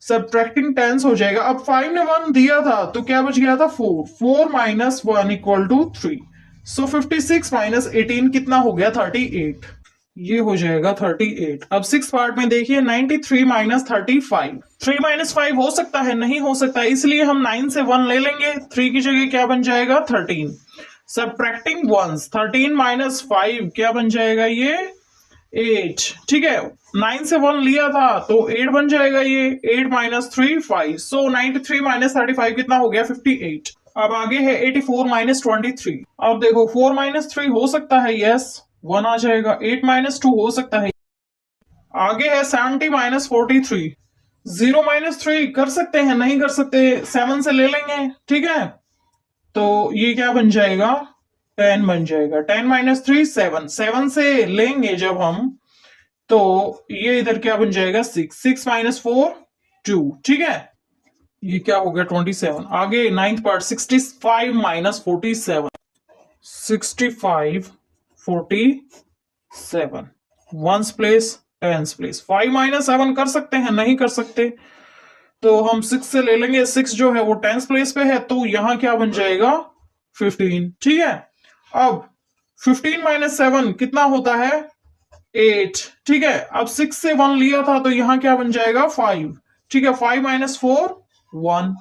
[SPEAKER 1] सब्ट्रैक्टिंग टेंस हो जाएगा। अब 5 ने 1 दिया था तो क्या बच गया था 4। 4 minus 1 equal to 3, so 56 minus 18 कितना हो गया 38, ये हो जाएगा 38। अब सिक्स पार्ट में देखिए 93 माइनस 35। 3 माइनस 5 हो सकता है, नहीं हो सकता, इसलिए हम 9 से 1 ले लेंगे। 3 की जगह क्या बन जाएगा 13। सब्ट्रैक्टिंग वंस, 13 माइनस 5 क्या बन जाएगा ये 8, ठीक है। 9 से 1 लिया था तो 8 बन जाएगा ये, 8 माइनस 3 5, सो 93 माइनस 35 कितना हो गया 58। अब आगे है 84 माइनस 23। अब देखो 4 माइनस 3 हो सकता है, यस 1 आ जाएगा। 8 माइनस 2 हो सकता है। आगे है 70 माइनस 43। 0 माइनस 3 कर सकते हैं, नहीं कर सकते, 7 से ले लेंगे, ठीक है। तो ये क्या बन जाएगा 10 बन जाएगा। 10 माइनस 3 7, 7 से लेंगे जब हम, तो ये इधर क्या बन जाएगा 6, 6 माइनस 4 2, ठीक है, ये क्या हो गया 27। आगे ninth part 65 minus 47, 65 47, ones place tens place. 5 minus 7 कर सकते हैं, नहीं कर सकते, तो हम 6 से ले लेंगे। 6 जो है वो टेंस प्लेस पे है, तो यहां क्या बन जाएगा 15, ठीक है। अब 15 माइनस 7 कितना होता है 8, ठीक है। अब 6 से 1 लिया था, तो यहां क्या बन जाएगा 5, ठीक है। 5 माइनस 4 1,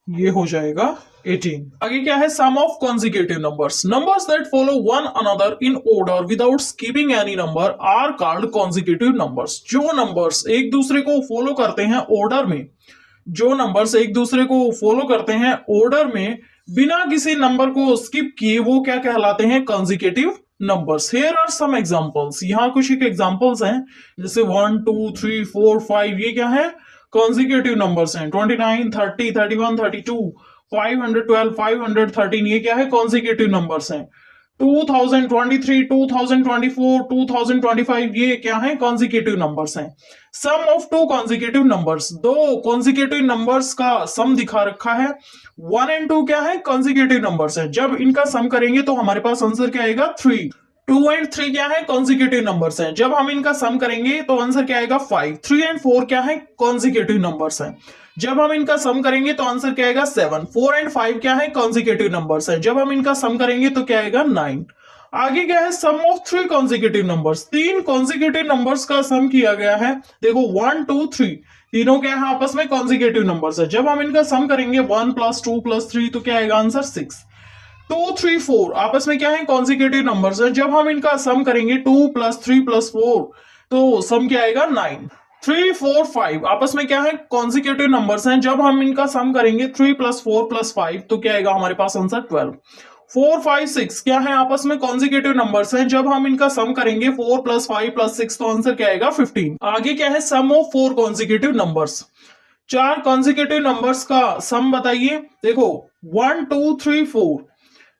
[SPEAKER 1] ये हो जाएगा 18। आगे क्या है, sum of consecutive numbers. Numbers that follow one another in order without skipping any number are called consecutive numbers. जो नंबर्स एक दूसरे को फॉलो करते हैं ऑर्डर में, जो नंबर्स एक दूसरे को फॉलो करते हैं ऑर्डर में बिना किसी नंबर को स्किप किए, वो क्या कहलाते हैं consecutive numbers. Here are some examples, यहाँ कुछ एक एग्जांपल्स हैं, जैसे 1 2 3 4 5, ये क्या है कॉन्जिक्यूटिव नंबर्स हैं। 29 30 31 32 512 513, ये क्या है कॉन्जिक्यूटिव नंबर्स हैं। 2023 2024 2025, ये क्या है कॉन्जिक्यूटिव नंबर्स हैं। सम ऑफ टू कॉन्जिक्यूटिव नंबर्स, दो कॉन्जिक्यूटिव नंबर्स का सम दिखा रखा है। 1 एंड 2 क्या है कॉन्जिक्यूटिव नंबर्स है, जब इनका सम करेंगे तो हमारे पास आंसर क्या आएगा 3। 2 एंड 3 क्या है कॉन्जिक्यूटिव नंबर्स हैं, जब हम इनका सम करेंगे तो आंसर क्या आएगा 5। 3 एंड 4 क्या है कॉन्जिक्यूटिव नंबर्स हैं, जब हम इनका सम करेंगे तो आंसर क्या आएगा 7। 4 एंड 5 क्या है कॉन्जिक्यूटिव नंबर्स हैं, जब हम इनका सम करेंगे तो क्या आएगा 9। आगे क्या है sum of 3 consecutive numbers, 3 consecutive numbers का सम किया गया है। देखो 1 2 3, तीनों क्या है आपस में कॉन्जिक्यूटिव नंबर्स है, जब हम इनका सम करेंगे 1 प्लस 2 प्लस 3, तो क्या आएगा आंसर 6। 2 3 4 आपस में क्या है कॉन्जिक्यूटिव नंबर्स है, जब हम इनका सम करेंगे 2 प्लस 3 प्लस 4, तो सम क्या आएगा 9। 3 4 5 आपस में क्या है कॉन्जिक्यूटिव नंबर्स हैं, जब हम इनका सम करेंगे 3 प्लस 4 प्लस 5, तो क्या आएगा हमारे पास आंसर 12। 4 5 6 क्या है आपस में कॉन्जिक्यूटिव नंबर्स हैं, जब हम इनका सम करेंगे 4 प्लस 5 प्लस 6, तो आंसर क्या आएगा 15। आगे क्या है sum of 4 consecutive numbers, 4 consecutive numbers का सम बताइए। देखो 1 2 3 4,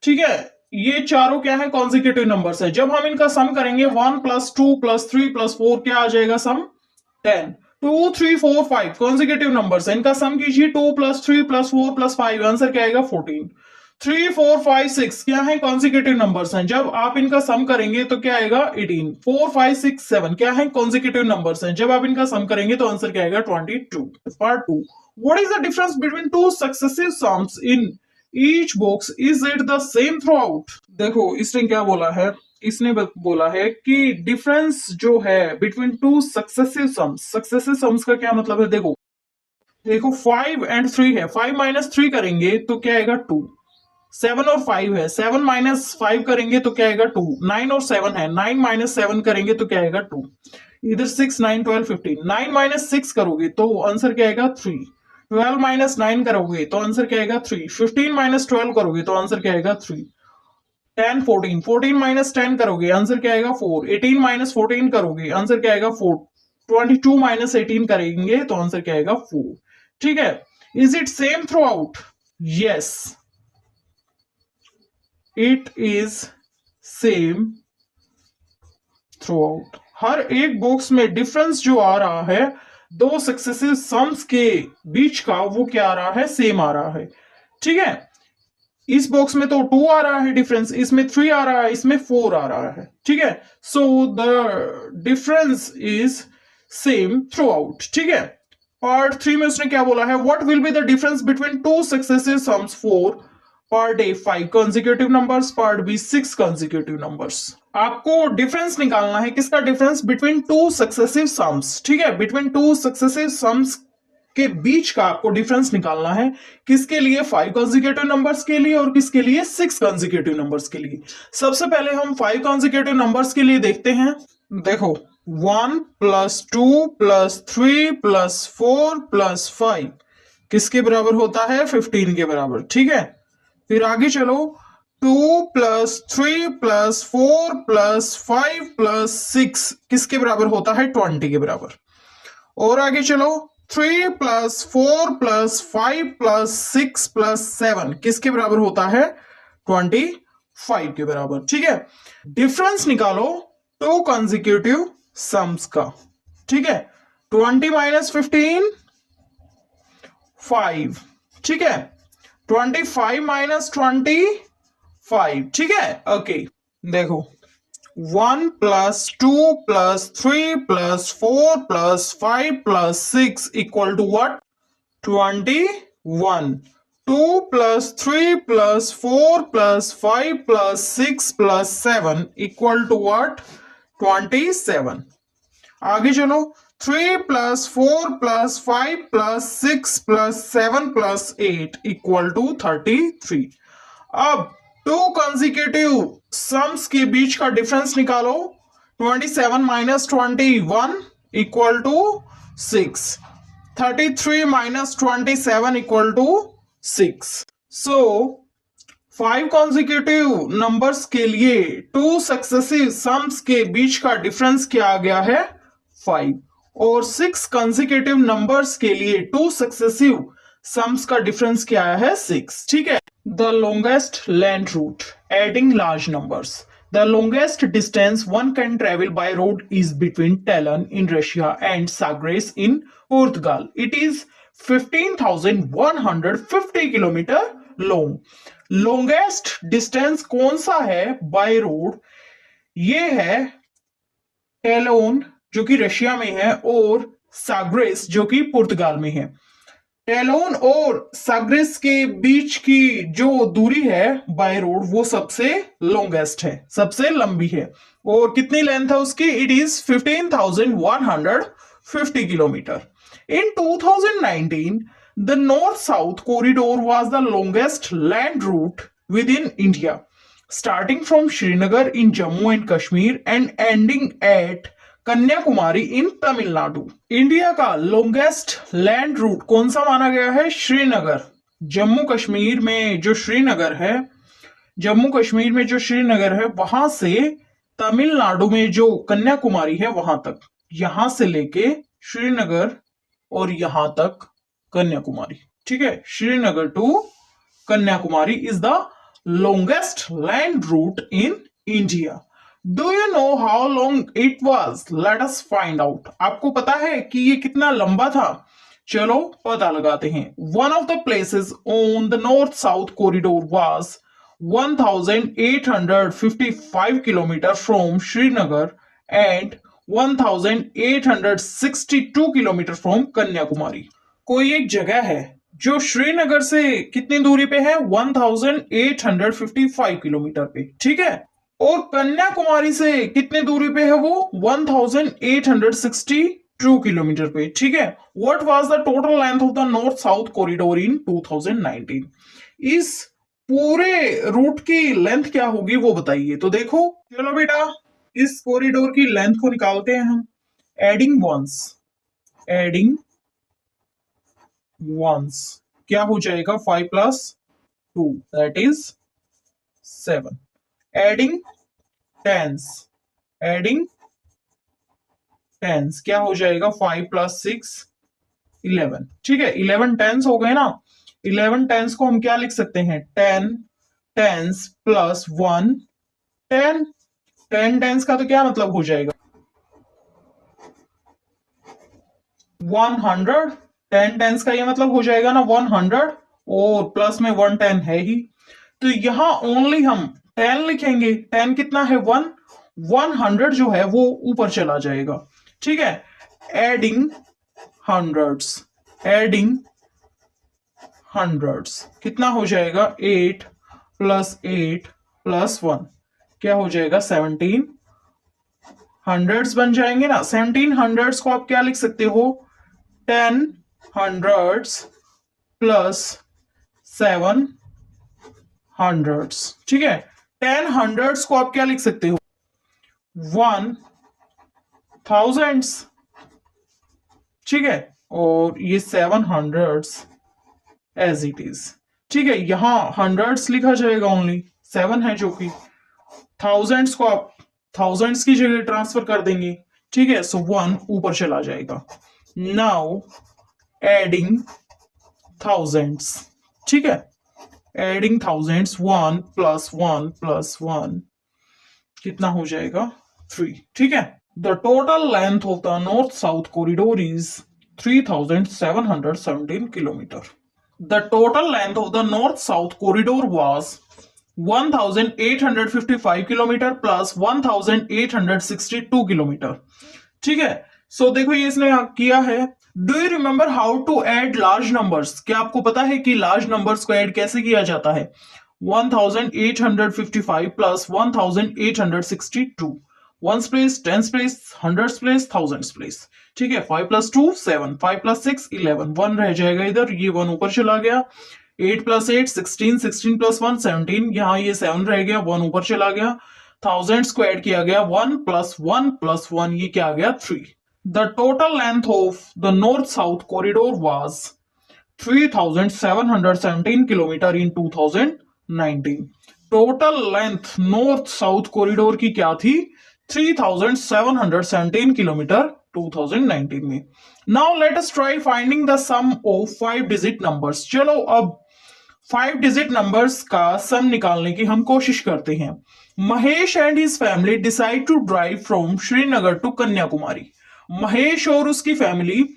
[SPEAKER 1] ठीक है, ये चारों क्या है कॉन्जिक्यूटिव नंबर्स है, जब हम इनका सम करेंगे 1 प्लस 2 प्लस 3 प्लस 4, क्या आ जाएगा सम 10। 2 3 4 5 कॉन्जिक्यूटिव नंबर्स है, इनका सम कीजिए 2 प्लस 3 प्लस 4 प्लस 5, आंसर क्या आएगा 14। 3 4 5 6 क्या है कॉन्जिक्यूटिव नंबर्स हैं, जब आप इनका सम करेंगे तो क्या आएगा 18। 4 5 6 7 क्या है कॉन्जिक्यूटिव नंबर्स हैं, जब आप इनका सम करेंगे तो आंसर क्या आएगा 22। Part 2, what is the difference between two successive sums in each box, is it the same through out. देखो इसने क्या बोला है, इसने बोला है कि डिफरेंस जो है between two successive sums, successive sums का क्या मतलब है। देखो देखो 5 एंड 3 है, 5 माइनस 3 करेंगे तो क्या आएगा 2। 7 और 5 है, 7 माइनस 5 करेंगे तो क्या आएगा 2। 9 और 7 है, 9 माइनस 7 करेंगे तो क्या आएगा 2। इधर 6 9 12 15, 9 माइनस 6 करोगे तो आंसर क्या आएगा 3। 12 माइनस 9 करोगे तो आंसर क्या आएगा 3। 15 माइनस 12 करोगे तो आंसर क्या आएगा 3। 10 14, 14 माइनस 10 करोगे आंसर क्या आएगा 4। 18 माइनस 14 करोगे आंसर क्या आएगा 4। 22 माइनस 18 करेंगे तो आंसर क्या आएगा 4, ठीक है। Is it same throughout, yes it is same throughout. हर एक बॉक्स में डिफरेंस जो आ रहा है दो सक्सेसिव सम्स के बीच का, वो क्या आ रहा है सेम आ रहा है, ठीक है। इस बॉक्स में तो 2 आ रहा है डिफरेंस, इसमें 3 आ रहा है, इसमें 4 आ रहा है, ठीक है। So the difference is same throughout, ठीक है। पार्ट 3 में उसने क्या बोला है, what will be the difference between two successive sums for part A 5 consecutive numbers, part B 6 consecutive numbers. आपको डिफरेंस निकालना है, किसका difference between two successive sums, ठीक है। बिटवीन टू सक्सेसिव सम्स के बीच का आपको डिफरेंस निकालना है, किसके लिए 5 कॉन्जिक्यूटिव नंबर्स के लिए और किसके लिए 6 कॉन्जिक्यूटिव नंबर्स के लिए। सबसे पहले हम 5 कॉन्जिक्यूटिव नंबर्स के लिए देखते हैं। देखो 1 प्लस 2 प्लस 3 प्लस 4 प्लस 5 किसके बराबर होता है 15 के बराबर, ठीक है। फिर आगे चलो 2 प्लस 3 प्लस 4 प्लस 5 प्लस 6 किसके बराबर होता है 20 के बराबर। और आगे चलो 3 प्लस 4 प्लस 5 प्लस 6 प्लस 7 किसके बराबर होता है 24 5 के बराबर। ठीक है, डिफरेंस निकालो टू कंसेक्यूटिव सम्स का। ठीक है, 20 माइनस 15 5। ठीक है, 25 माइनस 25। ठीक है, ओके, देखो 1 plus 2 plus 3 plus 4 plus 5 plus 6 equal to what? 21। 2 plus 3 plus 4 plus 5 plus 6 plus 7 equal to what? 27। आगे चलो, 3 plus 4 plus 5 plus 6 plus 7 plus 8 equal to 33। अब टू कंसेक्यूटिव सम्स के बीच का डिफरेंस निकालो। 27 minus 21 equal to 6। 33 minus 27 equal to 6। So 5 consecutive numbers के लिए to successive sums के बीच का डिफरेंस क्या आ गया है? 5। और 6 कॉन्जिक्यूटिव नंबर्स के लिए टू सक्सेसिव सम्स का डिफरेंस क्या आया है? 6। ठीक है, the longest land route adding large numbers. The longest distance one can travel by road is between Tallinn in Russia and Sagres in Portugal. It is 15,150 kilometre long. Longest distance कौन सा है by road? ये है टेलोन जो कि Russia में है और साग्रेस जो कि पुर्तगाल में है। टेलोन और साग्रेस के बीच की जो दूरी है बाय रोड वो सबसे लॉन्गेस्ट है, सबसे लंबी है। और कितनी लेंथ है उसकी? It is 15,150 kilometre. In 2019 the north south corridor was the longest land route with in India, starting from Srinagar in Jammu and Kashmir and ending eight Kanyakumari in Tamil Nadu. India का लॉन्गेस्ट लैंड रूट कौन सा माना गया है? श्रीनगर। जम्मू कश्मीर में जो श्रीनगर है, जम्मू कश्मीर में जो श्रीनगर है वहां से तमिलनाडु में जो कन्याकुमारी है वहां तक, यहां से लेके श्रीनगर और यहां तक कन्याकुमारी। ठीक है, Srinagar to Kanyakumari is the longest land route in India. Do you know how long it was? Let us find out. आपको पता है कि ये कितना लंबा था? चलो पता लगाते हैं। One of the places on the north-south corridor was 1,855 kilometer from Srinagar and 1,862 kilometer from Kanyakumari. कोई एक जगह है जो श्रीनगर से कितनी दूरी पे है? 1855 किलोमीटर पे। ठीक है, और कन्याकुमारी से कितनी दूरी पे है वो? 1862 किलोमीटर पे। ठीक है, what was the total length of the north south corridor इन 2019? इस पूरे रूट की लेंथ क्या होगी वो बताइए। तो देखो, चलो बेटा इस कॉरिडोर की लेंथ को निकालते हैं हम। एडिंग वंस क्या हो जाएगा? 5 plus 2 that is 7। Adding tens क्या हो जाएगा? 5 प्लस 6 11। ठीक है, 11 टेंस हो गए ना। 11 टेंस को हम क्या लिख सकते हैं? 10 टेंस प्लस 1 10। 10 टेंस का तो क्या मतलब हो जाएगा? 100। 10 टेंस का ये मतलब हो जाएगा ना 100, और प्लस में 1 10 है ही, तो यहां ओनली हम 10 लिखेंगे। 10 कितना है? 1। 100 जो है वो ऊपर चला जाएगा। ठीक है, एडिंग हंड्रेड्स कितना हो जाएगा? 8 प्लस 8 प्लस 1 क्या हो जाएगा? 17 हंड्रेड्स बन जाएंगे ना। 17 हंड्रेड्स को आप क्या लिख सकते हो? 10 हंड्रेड्स प्लस 7 हंड्रेड्स। ठीक है, 10 हंड्रेड्स को आप क्या लिख सकते हो? 1 थाउजेंड्स। ठीक है, और ये 7 हंड्रेड्स एज इट इज। ठीक है, यहां हंड्रेड्स लिखा जाएगा, ओनली 7 है जो कि थाउजेंड्स को आप थाउजेंड्स की जगह ट्रांसफर कर देंगे। ठीक है, सो 1 ऊपर चला जाएगा। Now adding thousands. ठीक है, एडिंग थाउजेंड्स, 1 + 1 + 1 कितना हो जाएगा 3। ठीक है। The total length of the north south corridor is 3717 kilometre. The total length of the north south corridor was 1855 kilometre plus 1862 kilometre. ठीक है। सो देखो ये इसने किया है। Do you remember how to add large numbers? क्या आपको पता है कि लार्ज नंबर्स को ऐड कैसे किया जाता है? 1855 plus 1862, ones place, tens place, hundreds place, thousands place. ठीक है। 5 + 2 7, 5 + 6 11, 1 रह जाएगा इधर, ये 1 ऊपर चला गया। 8 + 8 16, 16 + 1 17, यहाँ ये 7 रह गया, 1 ऊपर चला गया। थाउजेंड्स को ऐड किया गया, 1 + 1 + 1, ये क्या आ गया 3। The total length of the north south corridor was 3717 kilometre in 2019। Total length north south corridor की क्या थी? 3717 किलोमीटर 2019 में। Now let us try finding the sum of 5 digit numbers. चलो अब 5 डिजिट नंबर्स का सम निकालने की हम कोशिश करते हैं। Mahesh and his family decide to drive from Srinagar to Kanyakumari. Mahesh और उसकी फैमिली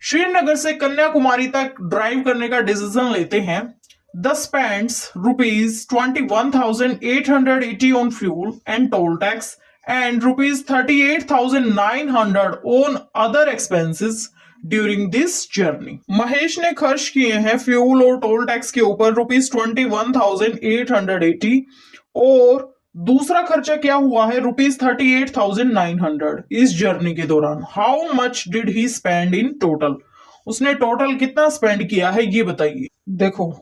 [SPEAKER 1] श्रीनगर से कन्याकुमारी तक ड्राइव करने का डिसीजन लेते हैं। The spends ₹21,880 on fuel and told tax and ₹38,900 on other expenses during this journey. Mahesh ने खर्च किए हैं फ्यूल और टोल टैक्स के ऊपर ₹21,880 और दूसरा खर्चा क्या हुआ है ₹38,900 इस जर्नी के दौरान। How much did he spend in total? उसने टोटल कितना स्पेंड किया है ये बताइए। देखो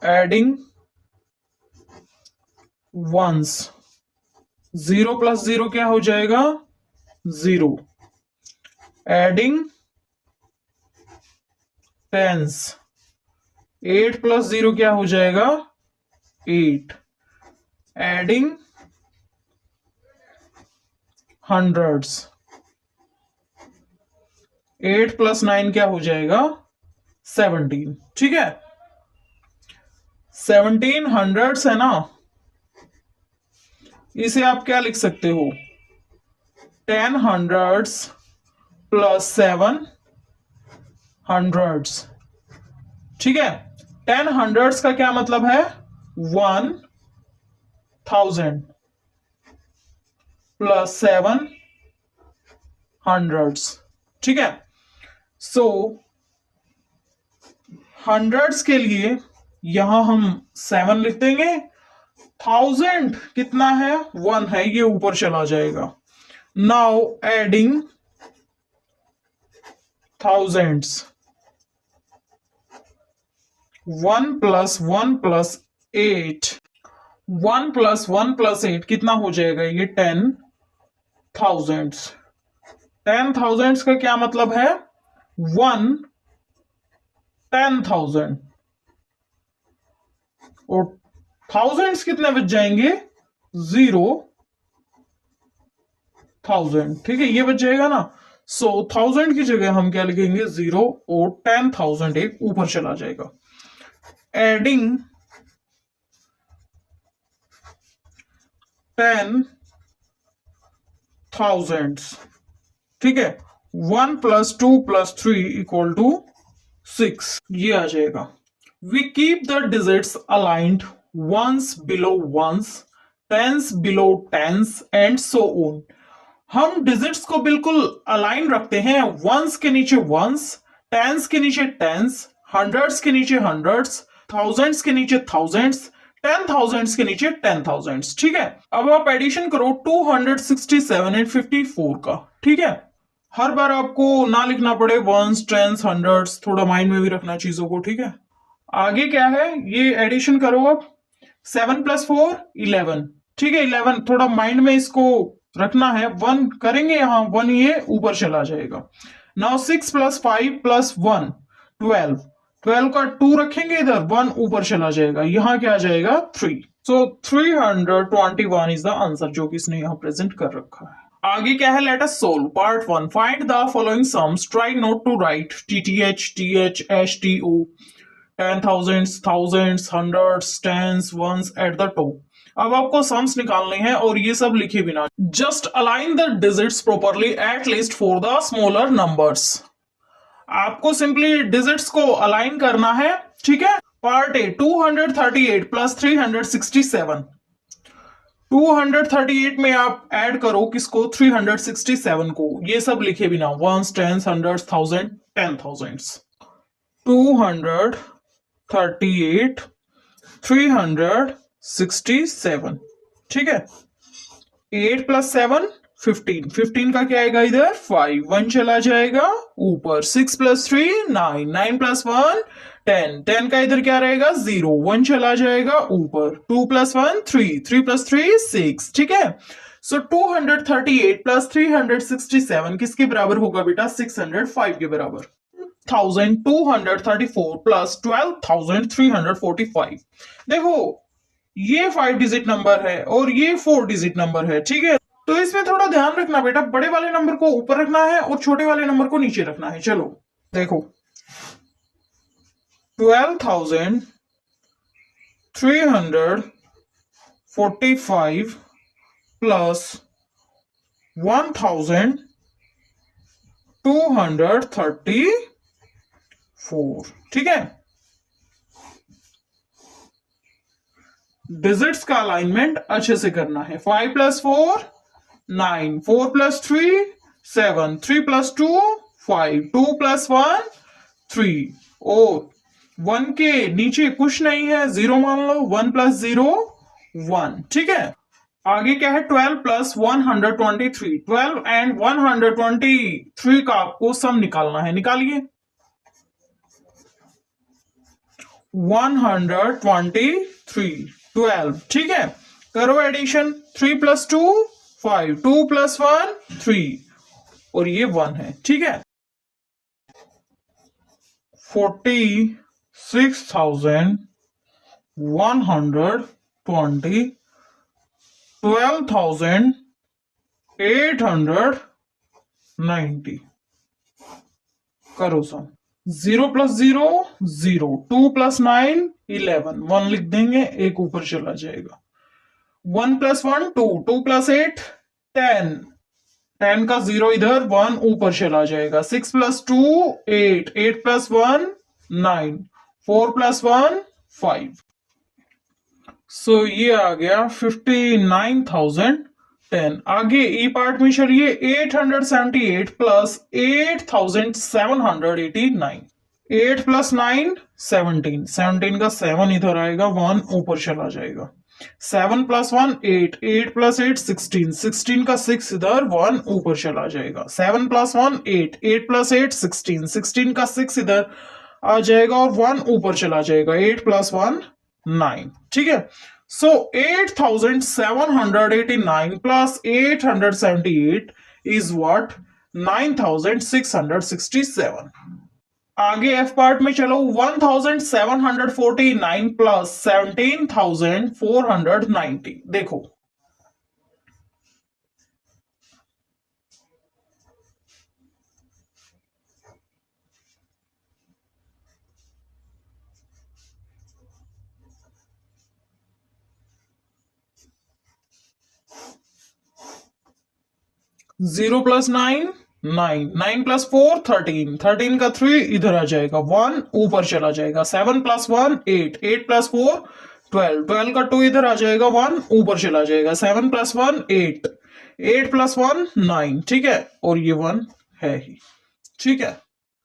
[SPEAKER 1] एडिंग वंस, 0 + 0 क्या हो जाएगा 0। एडिंग टेंस, 8 + 0 क्या हो जाएगा 8। एडिंग हंड्रेड्स, 8 + 9 क्या हो जाएगा 17। ठीक है। 17 हंड्रेड्स है ना, इसे आप क्या लिख सकते हो 10 हंड्रेड्स + 7 हंड्रेड्स। ठीक है। 10 हंड्रेड्स का क्या मतलब है 1000 + 7 हंड्रेड्स। ठीक है। सो हंड्रेड्स के लिए यहां हम 7 लिख देंगे। 1000 कितना है 1 है, ये ऊपर चला जाएगा। नाउ एडिंग थाउजेंड्स, 1 + 1 + 8, 1 + 1 + 8 कितना हो जाएगा ये 10 थाउजेंड्स। 10 थाउजेंड्स का क्या मतलब है 1 10,000 और थाउजेंड्स कितने बच जाएंगे 0,000। ठीक है, ये बच जाएगा ना। सो 1000 की जगह हम क्या लिखेंगे 0 और 10,000 एक ऊपर चला जाएगा। एडिंग 10,000। ठीक है। 1 + 2 + 3 = 6, ये आ जाएगा। We keep the digits aligned, ones below ones, tens below tens and so on. हम डिजिट्स को बिल्कुल अलाइन रखते हैं, वंस के नीचे वंस, टेंस के नीचे टेंस, हंड्रेड्स के नीचे हंड्रेड्स, थाउजेंड्स के नीचे थाउजेंड्स, 10,000 के नीचे 10,000। ठीक है। अब आप एडिशन करो 267 एंड 54 का। ठीक है। हर बार आपको ना लिखना पड़े वंस टेंस हंड्रेड्स, थोड़ा माइंड में भी रखना चीजों को। ठीक है। आगे क्या है ये एडिशन करो अब 7 + 4 11। ठीक है। 11 थोड़ा माइंड में इसको रखना है। 1 करेंगे यहां 1 ये ऊपर चला जाएगा। नाउ 6 + 5 + 1 12, 12 का 2 रखेंगे इधर 1 ऊपर चला जाएगा, यहां क्या आ जाएगा 3। सो 321 इज द आंसर जो कि इसने यहां प्रेजेंट कर रखा है। आगे क्या है let us solve part 1। Find the following sums, try not to write TTH TH HTO 10,000s, thousands, hundreds, tens, ones at the top. अब आपको सम्स निकालने हैं और ये सब लिखे बिना, just align the digits properly at least for the smaller numbers. आपको सिंपली डिजिट्स को अलाइन करना है, ठीक है। Part A 238 plus 367। 238 में आप ऐड करो किसको, 367 को, ये सब लिखे बिना, once, tense, hundreds, thousand, 10,000s। 238 367, ठीक है। 8 प्लस 7 15, 15 का क्या आएगा इधर 5, 1 चला जाएगा ऊपर। 6 प्लस 3 9, 9 प्लस 1 10, 10 का इधर क्या रहेगा 0, 1 चला जाएगा ऊपर। 2 प्लस 1 3, 3 प्लस 3 6, ठीक है। सो 238 प्लस 367 किसके बराबर होगा बेटा, 605 के बराबर। 1234 प्लस 12,345। देखो ये 5 डिजिट नंबर है और ये 4 डिजिट नंबर है, ठीक है। तो इसमें थोड़ा ध्यान रखना बेटा, बड़े वाले नंबर को ऊपर रखना है और छोटे वाले नंबर को नीचे रखना है। चलो देखो 12,345 प्लस 1,234, ठीक है। डिजिट्स का अलाइनमेंट अच्छे से करना है। 5 प्लस 4 9, 4 प्लस 3 7, 3 प्लस 2 5, 2 प्लस 1 3, और 1 के नीचे कुछ नहीं है, 0 मान लो। 1 प्लस 0 1, ठीक है। आगे क्या है, 12 प्लस 123। 12 एंड 123 का आपको सम निकालना है, निकालिए। 123 12, ठीक है। करो एडिशन, 3 प्लस 2 5, 2 प्लस 1 3, और ये 1 है, ठीक है। 46,120, 12,890। करो सम। 0 प्लस 0 0, 2 प्लस 9 11, 1 लिख देंगे, एक ऊपर चला जाएगा। 1 प्लस 1 2, 2 प्लस 8 10, 10 का 0 इधर, 1 ऊपर चला जाएगा। 6 प्लस 2 8, 8 प्लस 1 9, 4 प्लस 1 5। सो ये आ गया 59,010। आगे ई पार्ट में चलिए, 878 प्लस 8,789। 8 प्लस 9 17, 17 का 7 इधर आएगा, 1 ऊपर चला जाएगा। 7 प्लस 1 8, 8 प्लस 8 16, 16 का 6 इधर, 1 ऊपर चला जाएगा। 7 प्लस 1 8, 8 प्लस 8 16, 16 का 6 इधर आ जाएगा और 1 ऊपर चला जाएगा। 8 प्लस 1 9, ठीक है। सो 8,789 प्लस 878 इज व्हाट, 9,667। आगे एफ पार्ट में चलो, 1,749 प्लस 17,490। देखो 0 प्लस 9 9, 9 प्लस 4 13, 13 का 3 इधर आ जाएगा, 1 ऊपर चला जाएगा। 7 प्लस 1 8, 8 प्लस 4 12, 12 का 2 इधर आ जाएगा, 1 ऊपर चला जाएगा। 7 प्लस 1 8, 8 प्लस 1 9, ठीक है, और ये 1 है ही, ठीक है।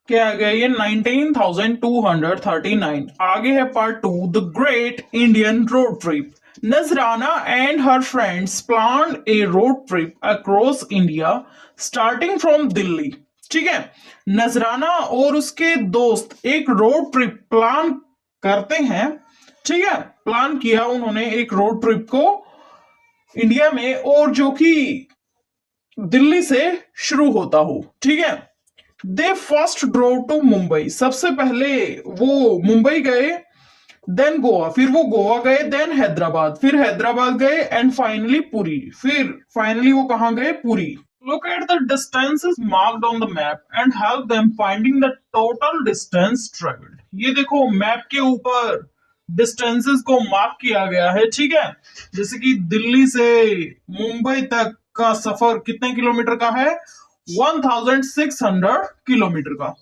[SPEAKER 1] क्या आ गया ये, 19,239। आगे है part 2, the great Indian road trip. Nazrana and her friends planned a road trip across India starting from Delhi. ठीक है, नजराना और उसके दोस्त एक रोड ट्रिप प्लान करते हैं, ठीक है। प्लान किया उन्होंने एक रोड ट्रिप को इंडिया में, और जो कि दिल्ली से शुरू होता हो, ठीक है। दे फर्स्ट ड्रोव टू मुंबई, सबसे पहले वो मुंबई गए, देन गोवा, फिर वो गोवा गए, देन हैदराबाद, फिर हैदराबाद गए, एंड फाइनली पुरी, फिर फाइनली वो कहां गए, Puri. Look at the distances marked on the map and help them finding the total distance traveled. ये देखो मैप के ऊपर डिस्टेंसेस को मार्क किया गया है, ठीक है। जैसे कि दिल्ली से मुंबई तक का सफर कितने किलोमीटर का है? 1600 किलोमीटर का।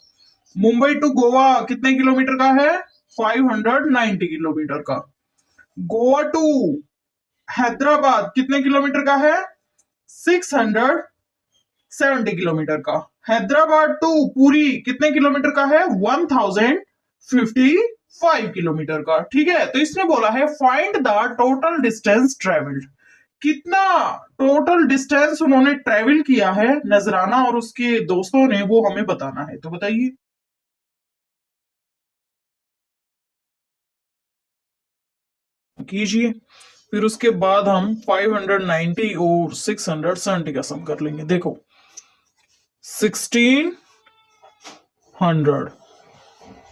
[SPEAKER 1] मुंबई टू गोवा कितने किलोमीटर का है? 590 किलोमीटर का। गोवा टू हैदराबाद कितने किलोमीटर का है? 670 किलोमीटर का। हैदराबाद टू पुरी कितने किलोमीटर का है? 1055 किलोमीटर का, ठीक है। तो इसने बोला है find the total distance travelled. कितना टोटल डिस्टेंस उन्होंने ट्रेवल किया है, नजराना और उसके दोस्तों ने, वो हमें बताना है। तो बताइए। कीजिए, फिर उसके बाद हम 590 और 670 का सम कर लेंगे। देखो 1600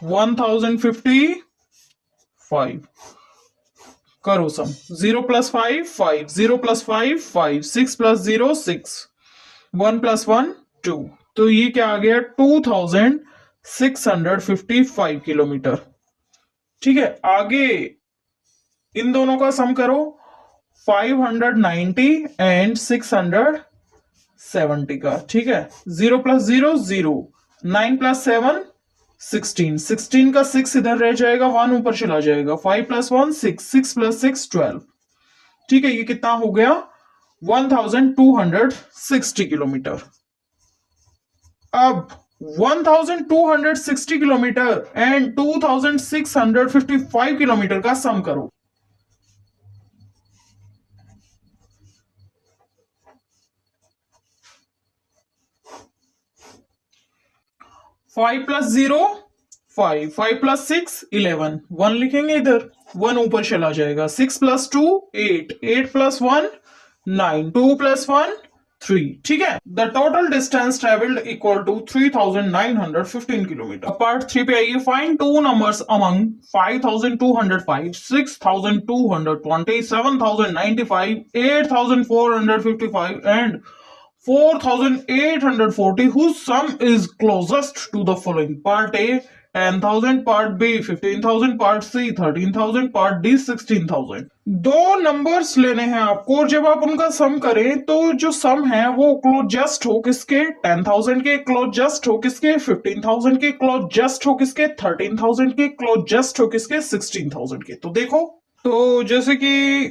[SPEAKER 1] 1055 करो सम। 0 + 5 5, 0 + 5 5, 6 + 0 6, 1 + 1 2। तो ये क्या आ गया? 2655 किलोमीटर, ठीक है। आगे इन दोनों का सम करो, 590 एंड 670 का, ठीक है। 0 + 0 0, 9 + 7 16, 16 का 6 इधर रह जाएगा, 1 ऊपर चला जाएगा। 5 + 1 6, 6 + 6 12, ठीक है। ये कितना हो गया? 1260 किलोमीटर। अब 1260 किलोमीटर एंड 2655 किलोमीटर का सम करो। 5 + 0 5, 5 + 6 11, 1 लिखेंगे इधर, 1 ऊपर चला जाएगा। 6 + 2 8, 8 + 1 9, 2 + 1 3, ठीक है। The total distance travelled equal to 3915 kilometre. Part 3 पे आइए। Find two numbers among 5205, 6220, 7095, 8455 and 4840 whose sum is closest to the following. Part A 10,000, Part B 15,000, Part C 13,000, Part D 16,000। दो नंबर्स लेने हैं आपको और जब आप उनका सम करें तो जो सम है वो क्लोजेस्ट हो किसके? 10,000 के। क्लोजेस्ट हो किसके? 15,000 के। क्लोजेस्ट हो किसके? 13,000 के। क्लोजेस्ट हो किसके? 16,000 के। तो देखो, तो जैसे कि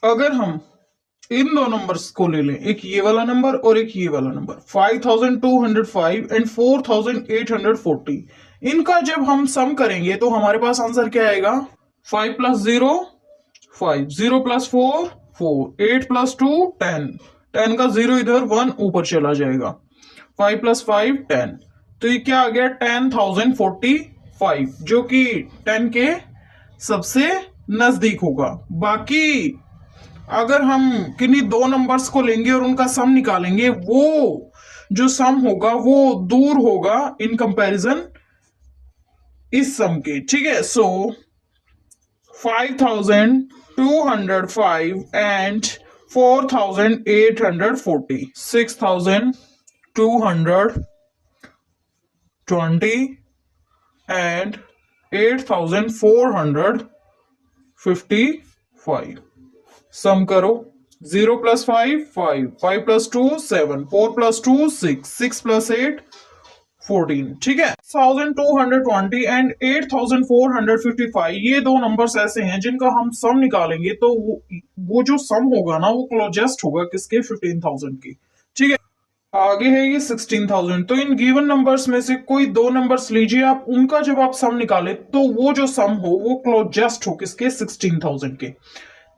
[SPEAKER 1] अगर हम इन दो नंबर्स को ले लें, एक ये वाला नंबर और एक ये वाला नंबर, 5205 एंड 4840, इनका जब हम सम करेंगे तो हमारे पास आंसर क्या आएगा? 5 + 0 5, 0 + 4 4, 8 + 2 10, 10 का 0 इधर, 1 ऊपर चला जाएगा। 5 + 5 10, तो ये क्या आ गया? 10,045, जो कि 10 के सबसे नजदीक होगा। बाकी अगर हम किन्हीं दो नंबर्स को लेंगे और उनका सम निकालेंगे, वो जो सम होगा वो दूर होगा इन कंपैरिजन इस सम के, ठीक है। सो 5205 एंड 4840, 6220 एंड 8455 सम करो। 0 + 5 5, 5 + 2 7, 4 + 2 6, 6 + 8 14, ठीक है। 1220 एंड 8455, ये दो नंबर्स ऐसे हैं जिनका हम सम निकालेंगे तो वो जो सम होगा ना वो क्लोजेस्ट होगा किसके? 15,000 की, ठीक है। आगे है ये 16,000। तो इन गिवन नंबर्स में से कोई दो नंबर्स लीजिए आप, उनका जब आप सम निकाले तो वो जो सम हो वो क्लोजेस्ट हो किसके? 16,000 के।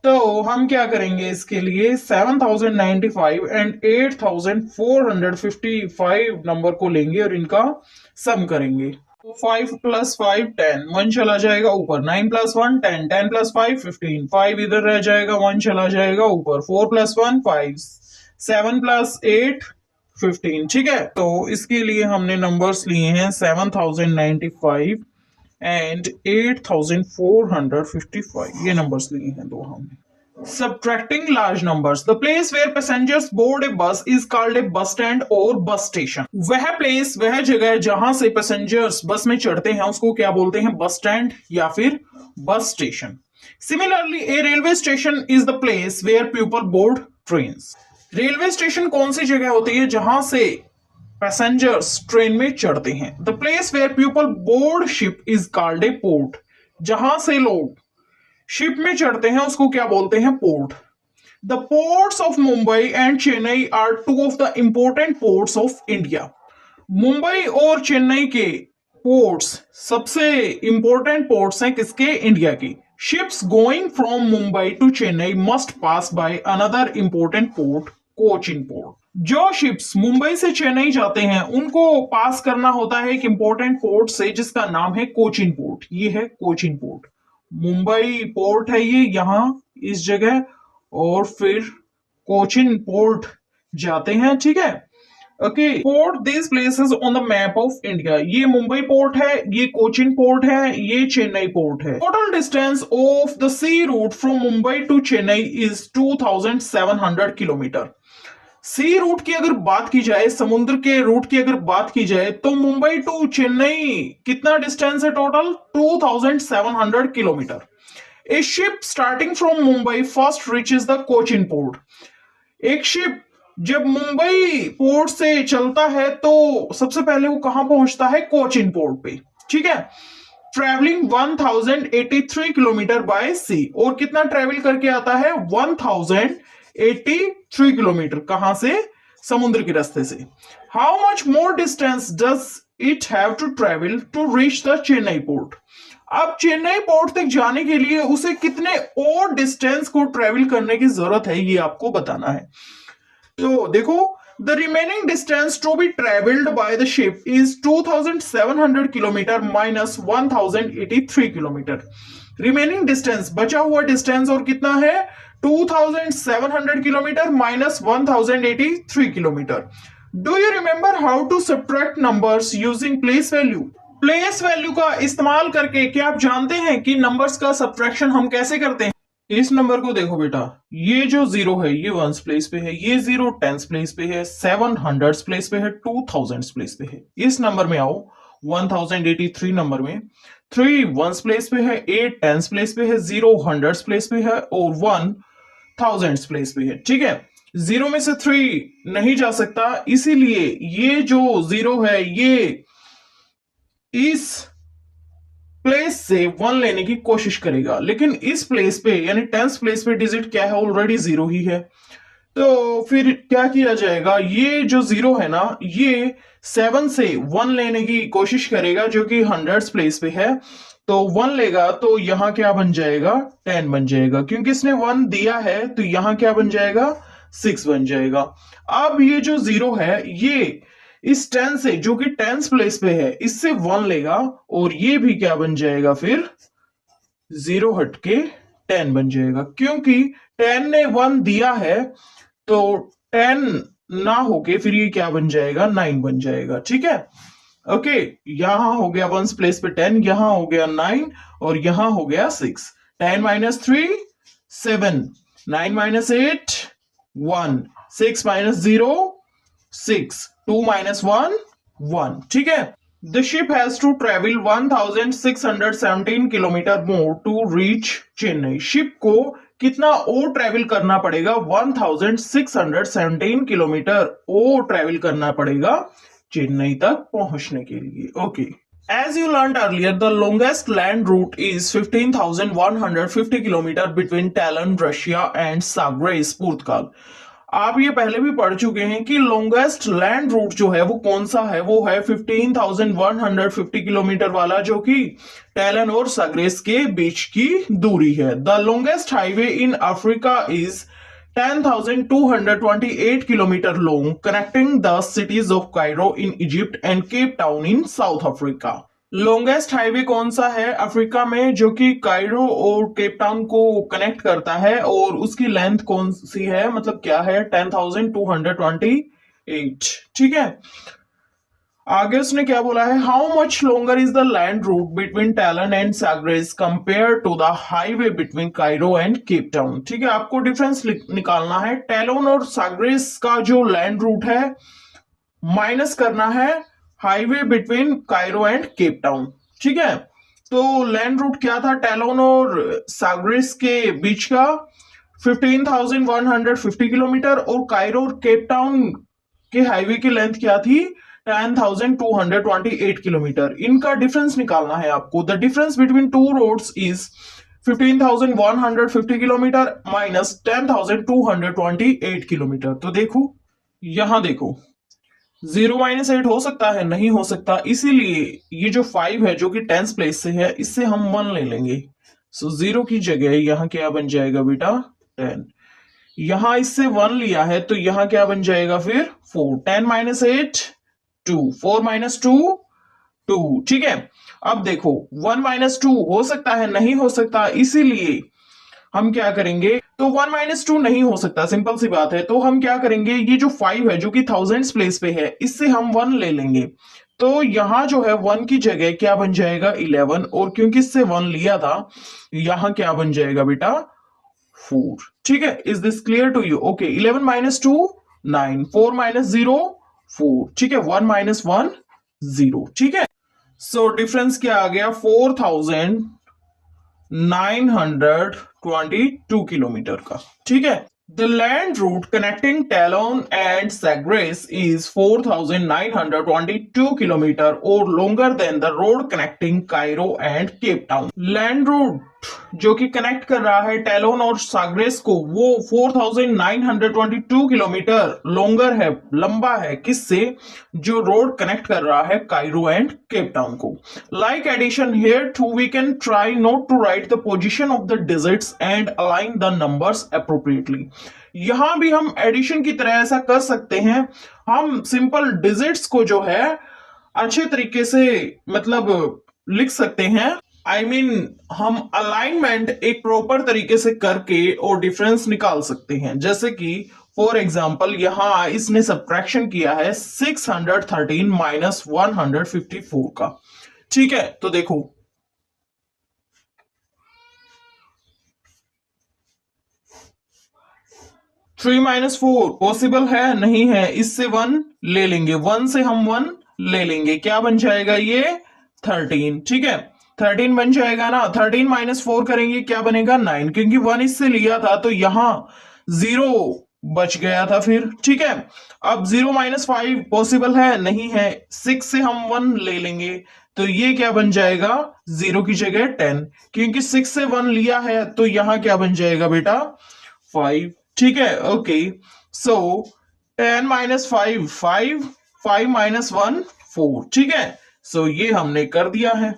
[SPEAKER 1] तो हम क्या करेंगे इसके लिए? 7,095 एंड 8,455 नंबर को लेंगे और इनका सम करेंगे। तो 5 + 5 10, 1 चला जाएगा ऊपर। 9 + 1 10, 10 + 5 15, 5 इधर रह जाएगा, 1 चला जाएगा ऊपर। 4 + 1 5, 7 + 8 15, ठीक है। तो इसके लिए हमने नंबर्स लिए हैं 7,095 एंड 8,455, ये नंबर्स लिए हैं दो हमने। Subtracting large numbers. The place where passengers board a bus is called a bus stand or bus station. वह प्लेस, वह जगह जहां से पैसेंजर्स बस में चढ़ते हैं उसको क्या बोलते हैं? बस स्टैंड या फिर bus station. Similarly, a railway station is the place where people board trains. Railway station कौन सी जगह होती है जहां से पैसेंजर्स ट्रेन में चढ़ते हैं? The place where people board ship is called a port. जहां से लोग शिप में चढ़ते हैं उसको क्या बोलते हैं? Port. The ports of Mumbai and Chennai are two of the important ports of India. Mumbai और चेन्नई के पोर्ट्स सबसे इंपॉर्टेंट पोर्ट्स हैं किसके? इंडिया की. Ships going from Mumbai to Chennai must pass by another important port, Cochin port. जो शिप्स मुंबई से चेन्नई जाते हैं उनको पास करना होता है एक इंपॉर्टेंट पोर्ट से जिसका नाम है कोचिन पोर्ट. ये है कोचिन पोर्ट. मुंबई पोर्ट है ये यहां इस जगह, और फिर कोचिन पोर्ट जाते हैं. ठीक है. Okay. Port this places on the map of India. ये मुंबई पोर्ट है, ये कोचिन पोर्ट है, ये चेन्नई पोर्ट है. Total distance of the sea route from Mumbai to Chennai is 2700 kilometre. Sea route की अगर बात की जाए, समुद्र के रूट की अगर बात की जाए, तो मुंबई टू चेन्नई कितना डिस्टेंस है? Total 2700 kilometre. A ship starting from Mumbai first reaches the Cochin port. एक शिप जब मुंबई पोर्ट से चलता है तो सबसे पहले वो कहां पहुंचता है? कोचिन पोर्ट पे. ठीक है. ट्रेवलिंग 1083 किलोमीटर बाय सी. और कितना ट्रेवल करके आता है? 1083 किलोमीटर. कहां से? समुद्र के रास्ते से. How much more distance does it have to travel to reach the Chennai port. अब चेन्नई पोर्ट तक जाने के लिए उसे कितने और डिस्टेंस को ट्रेवल करने की जरूरत है, ये आपको बताना है. तो देखो, the remaining distance to be travelled by the ship is 2700 kilometre minus 1083 kilometre. Remaining distance, बचा हुआ डिस्टेंस और कितना है? 2700 kilometre minus 1083 kilometre. Do you remember how to subtract numbers using place value? Place value का इस्तेमाल करके क्या आप जानते हैं कि नंबर्स का सब्ट्रैक्शन हम कैसे करते हैं? इस नंबर को देखो बेटा, ये जो जीरो है ये वंस प्लेस पे है, ये जीरो टेंस प्लेस पे है, 700 प्लेस पे है, 2000 प्लेस पे है. इस नंबर में आओ 1083 नंबर में 3 वंस प्लेस पे है, 8 टेंस प्लेस पे है, 0 हंड्रेड्स प्लेस पे है और 1 थाउजेंड्स प्लेस पे है. ठीक है. जीरो में से 3 नहीं जा सकता, इसीलिए ये जो जीरो है ये इस प्लेस से 1 लेने की कोशिश करेगा, लेकिन इस प्लेस पे यानी टेंस प्लेस पे डिजिट क्या है? ऑलरेडी जीरो ही है. तो फिर क्या किया जाएगा? ये जो जीरो है ना, ये 7 से 1 लेने की कोशिश करेगा जो कि हंड्रेड्स प्लेस पे है. तो 1 लेगा तो यहां क्या बन जाएगा? 10 बन जाएगा. क्योंकि इसने 1 दिया है तो यहां क्या बन जाएगा? 6 बन जाएगा. अब ये जो जीरो है ये इस 10 से जो कि टेंस प्लेस पे है इससे 1 लेगा और ये भी क्या बन जाएगा? फिर जीरो हट के 10 बन जाएगा. क्योंकि 10 ने 1 दिया है तो 10 ना होके फिर ये क्या बन जाएगा? 9 बन जाएगा. ठीक है. ओके. यहां हो गया वंस प्लेस पे 10, यहां हो गया 9 और यहां हो गया 6. 10 माइनस 3 7, 9 माइनस 8 1, 6 माइनस 0 6, 2 minus 1 1. ठीक है. The ship has to travel 1617 kilometre more to reach Chennai. Ship को कितना और ट्रेवल करना पड़ेगा? 1617 किलोमीटर और ट्रेवल करना पड़ेगा चेन्नई तक पहुंचने के लिए. Okay. As you learned earlier, the longest land route is 15,150 kilometer between Talon, Russia and Sagres, Portugal. आप ये पहले भी पढ़ चुके हैं कि लॉन्गेस्ट लैंड रूट जो है वो कौन सा है? वो है 15,150 किलोमीटर वाला जो कि टैलन और सग्रेस के बीच की दूरी है. The longest highway in Africa is 10,228 kilometre long connecting the cities of Cairo in Egypt and Cape town in south Africa. Longest highway कौन सा है अफ्रीका में जो कि कायरो और केप टाउन को कनेक्ट करता है और उसकी लेंथ कौन सी है? मतलब क्या है? 10,228. ठीक है. आगे उसने क्या बोला है, how much longer is the land route between Tallinn and Sagres compare to the highway between Cairo and Cape Town. ठीक है, आपको डिफरेंस निकालना है। टैलोन और सैग्रेस का जो लैंड रूट है माइनस करना है highway between Cairo and Cape Town. ठीक है, तो लैंड रूट क्या था टैलोन और सैग्रेस के बीच का, 15,150 किलोमीटर, और कायरो और केप टाउन के हाईवे की लेंथ क्या थी, 10,228 किलोमीटर। इनका डिफरेंस निकालना है आपको। The difference between two roads is 15,150 kilometre minus 10,228 kilometre. तो देखो, यहां देखो, 0-8 हो सकता है, नहीं हो सकता, इसीलिए ये जो 5 है जो कि टेंस प्लेस से है, इससे हम 1 ले लेंगे। सो 0 की जगह यहां क्या बन जाएगा बेटा, 10। यहां इससे 1 लिया है तो यहां क्या बन जाएगा फिर 4। 10 - 8 2, 4 - 2 2। ठीक है, अब देखो 1 - 2 हो सकता है, नहीं हो सकता, इसीलिए हम क्या करेंगे, तो 1 - 2 नहीं हो सकता, सिंपल सी बात है। तो हम क्या करेंगे, ये जो 5 है जो कि थाउजेंड्स प्लेस पे है, इससे हम 1 ले लेंगे। तो यहां जो है 1 की जगह क्या बन जाएगा 11, और क्योंकि इससे 1 लिया था, यहां क्या बन जाएगा बेटा 4। ठीक है, is this clear to you? Okay, 11 - 2 9, 4 - 0 4। ठीक है, 1 - 1 0। ठीक है, सो डिफरेंस क्या आ गया, 4,922 किलोमीटर का। ठीक है, the land route connecting Tallinn and Sagres is 4,922 kilometre और longer than the road connecting Cairo and Cape Town. Land route जो कि कनेक्ट कर रहा है टैलोन और साग्रेस को, वो 4,922 किलोमीटर लोंगर है, लंबा है, किससे, जो रोड कनेक्ट कर रहा है कायरो एंड केप टाउन को। Like addition, here too we can try not to write the position of the digits and align the numbers appropriately. यहां भी हम एडिशन की तरह ऐसा कर सकते हैं, हम सिंपल डिजिट्स को जो है अच्छे तरीके से मतलब लिख सकते हैं। आई मीन हम अलाइनमेंट एक प्रॉपर तरीके से करके और डिफरेंस निकाल सकते हैं। जैसे कि फॉर एग्जाम्पल यहां इसने सब्ट्रैक्शन किया है 613 माइनस 154 का। ठीक है, तो देखो 3 - 4 पॉसिबल है, नहीं है, इससे 1 ले लेंगे, 1 से हम 1 ले लेंगे, क्या बन जाएगा ये 13। ठीक है, 13 बन जाएगा ना। 13 - 4 करेंगे, क्या बनेगा 9, क्योंकि 1 इससे लिया था तो यहां 0 बच गया था फिर। ठीक है, अब 0 - 5 पॉसिबल है, नहीं है, 6 से हम 1 ले लेंगे, तो ये क्या बन जाएगा 0 की जगह 10, क्योंकि 6 से 1 लिया है तो यहां क्या बन जाएगा बेटा 5। ठीक है, ओके, सो 10 - 5 5, 5 - 1 4। ठीक है, सो ये हमने कर दिया है।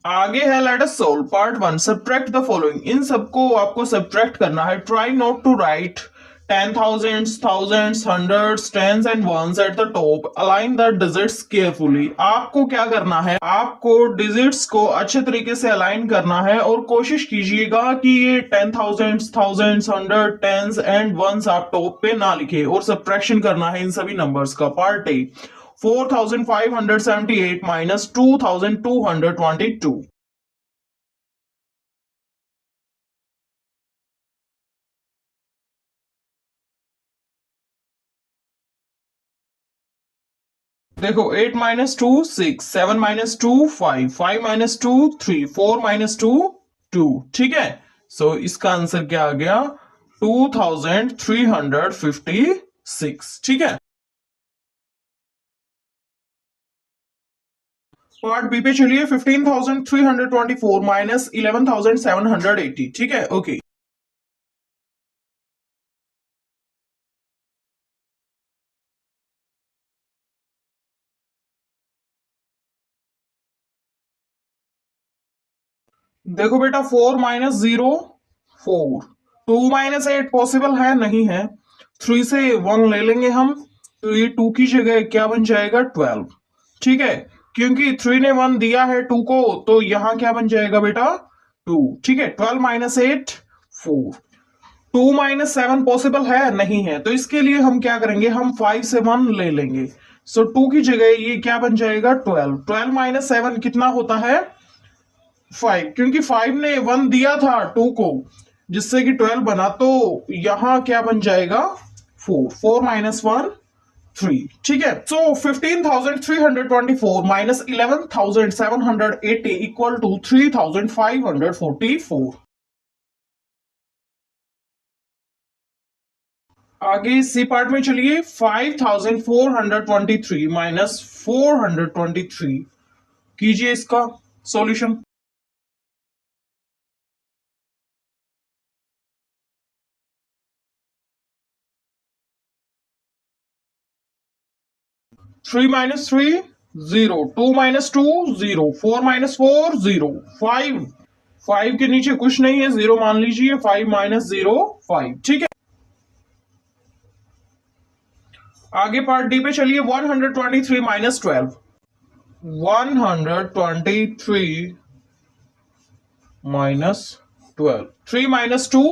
[SPEAKER 1] आगे है let us solve part 1, subtract the following. इन सबको आपको सब्ट्रैक्ट करना है। Try not to write 10,000s, thousands, hundreds, tens and ones at the top. Align the digits carefully. आपको क्या करना है, आपको डिजिट्स को अच्छे तरीके से अलाइन करना है और कोशिश कीजिएगा कि ये 10,000s, thousands, hundred, tens and ones आप टॉप पे ना लिखे, और सब्ट्रैक्शन करना है इन सभी नंबर्स का। Part A, 4,578 minus 2,222। देखो 8 - 2 6, 7 - 2 5, 5 - 2 3, 4 - 2 2। ठीक है, सो इसका आंसर क्या आ गया 2,356। ठीक है, पार्ट बी पे चलिए। 15,324 माइनस 11,780। ठीक है, ओके। देखो बेटा 4 - 0 4, 2 - 8 पॉसिबल है, नहीं है, 3 से 1 ले लेंगे हम, तो ये 2 की जगह क्या बन जाएगा 12। ठीक है, क्योंकि 3 ने 1 दिया है 2 को, तो यहां क्या बन जाएगा बेटा 2। ठीक है, 12 - 8 4। 2 - 7 पॉसिबल है, नहीं है, तो इसके लिए हम क्या करेंगे, हम 5 से 1 ले लेंगे, सो 2 की जगह ये क्या बन जाएगा 12। 12 माइनस 7 कितना होता है 5, क्योंकि 5 ने 1 दिया था 2 को, जिससे कि 12 बना, तो यहां क्या बन जाएगा 4। 4 माइनस 1 3। ठीक है, सो 15,324 माइनस 11,780 इक्वल टू 3,544। आगे सी पार्ट में चलिए, 5,423 माइनस 423 कीजिए इसका सॉल्यूशन। 3 minus 3 0, 2 minus 2 0, 4 minus 4 0, 5 5 के नीचे कुछ नहीं है, 0 मान लीजिए, 5 माइनस 0 5। ठीक है, आगे पार्ट डी पे चलिए, 123 minus 12। 123 minus 12, 3 minus 2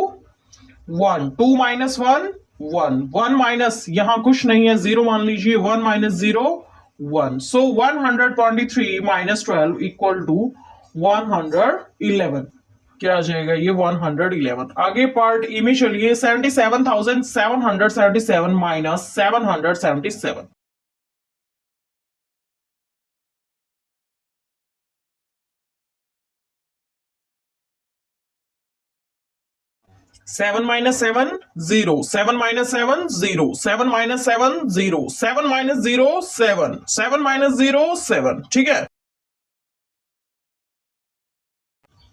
[SPEAKER 1] 1, 2 minus 1 1, 1 minus, यहां कुछ नहीं है, 0 मान लीजिए, 1 minus 0 1। So 123 minus 12 equal to 111। क्या आ जाएगा ये 111। आगे पार्ट ई में चलिए, 77,777 minus 777। 7 minus 7 0, 7 minus 7 0, 7 minus 7 0, 7 minus 0 7, 7 minus 0 7। ठीक है,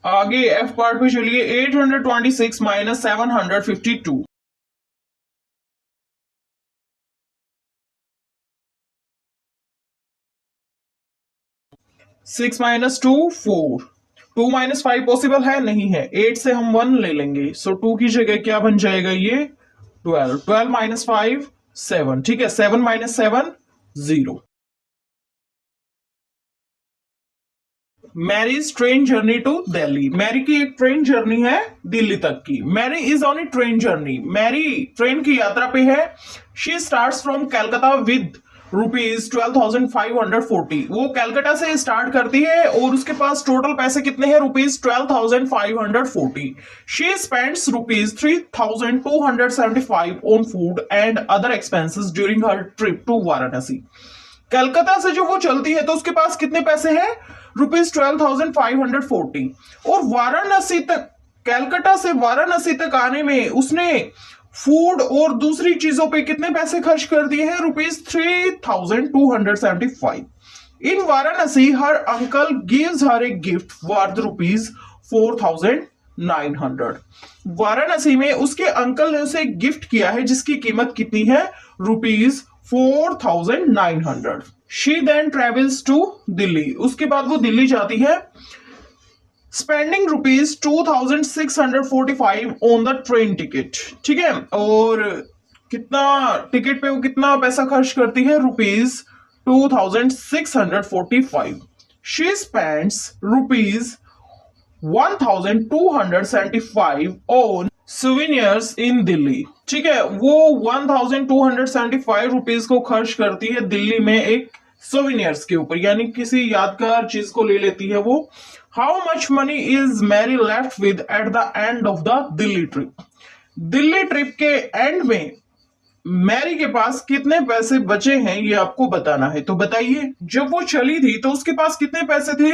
[SPEAKER 1] आगे एफ पार्ट पे चलिए, 826 माइनस 752। 6 माइनस 2 4, 2 माइनस 5 पॉसिबल है नहीं है, 8 से हम 1 ले लेंगे, सो 2 की जगह क्या बन जाएगा ये 12। 12 माइनस 5 7। ठीक है, 7 minus 7 0। Mary's train journey to Delhi. Mary की एक ट्रेन जर्नी है दिल्ली तक की। Mary is on a train journey. Mary train की यात्रा पे है। She starts from Calcutta with ₹12,540। वो कैलकाटा से स्टार्ट करती है और उसके पास टोटल पैसे कितने हैं, ₹12,540। She spends ₹3,275 on food and other expenses during her trip to Varanasi. Calcutta से जो वो चलती है तो उसके पास कितने पैसे हैं, ₹12,540। और वाराणसी तक, कलकत्ता से वाराणसी तक आने में उसने फूड और दूसरी चीजों पे कितने पैसे खर्च कर दिए हैं, ₹3,275। In Varanasi her uncle gives her a gift worth ₹4,900। Varanasi में उसके अंकल ने उसे गिफ्ट किया है जिसकी कीमत कितनी है, ₹4,900। She then travels to Delhi. उसके बाद वो दिल्ली जाती है, spending ₹2,645 on the train ticket. ठीक है, और कितना टिकट पे वो कितना पैसा खर्च करती है, ₹2,645। शी स्पेंड्स ₹1,275 ऑन सुवेनियर्स इन दिल्ली। ठीक है, वो ₹1,275 को खर्च करती है दिल्ली में एक सोविनियर्स के ऊपर, यानी किसी यादगार चीज को ले लेती है वो। How much money is Mary left with at the end of the Delhi trip. Delhi trip के एंड में मैरी के पास कितने पैसे बचे हैं ये आपको बताना है, तो बताइए। जब वो चली थी तो उसके पास कितने पैसे थे,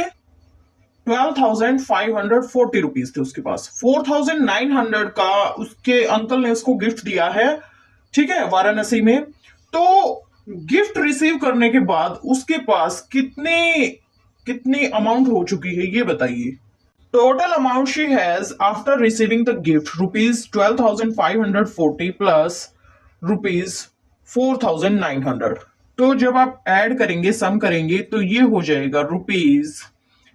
[SPEAKER 1] ₹12,540 थे उसके पास। 4,900 का उसके अंकल ने उसको गिफ्ट दिया है, ठीक है, वाराणसी में। तो गिफ्ट रिसीव करने के बाद उसके पास कितनी कितनी अमाउंट हो चुकी है ये बताइए। Total amount she has after receiving the gift ₹12,540 plus ₹4,900। तो जब आप ऐड करेंगे, सम करेंगे, तो ये हो जाएगा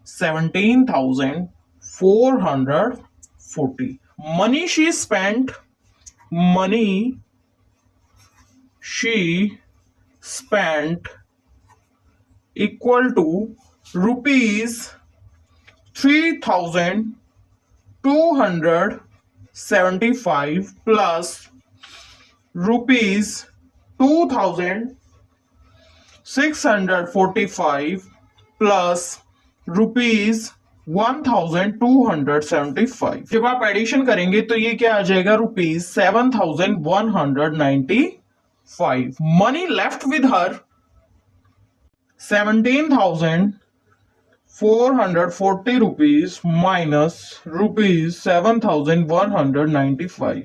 [SPEAKER 1] ₹17,440। Money she spent, money she spent equal to ₹3,275 plus ₹2,645 645 plus rupees 1275। जब आप एडिशन करेंगे तो ये क्या आ जाएगा, rupees 7195। Money left with her 17,440 rupees minus rupees 7195।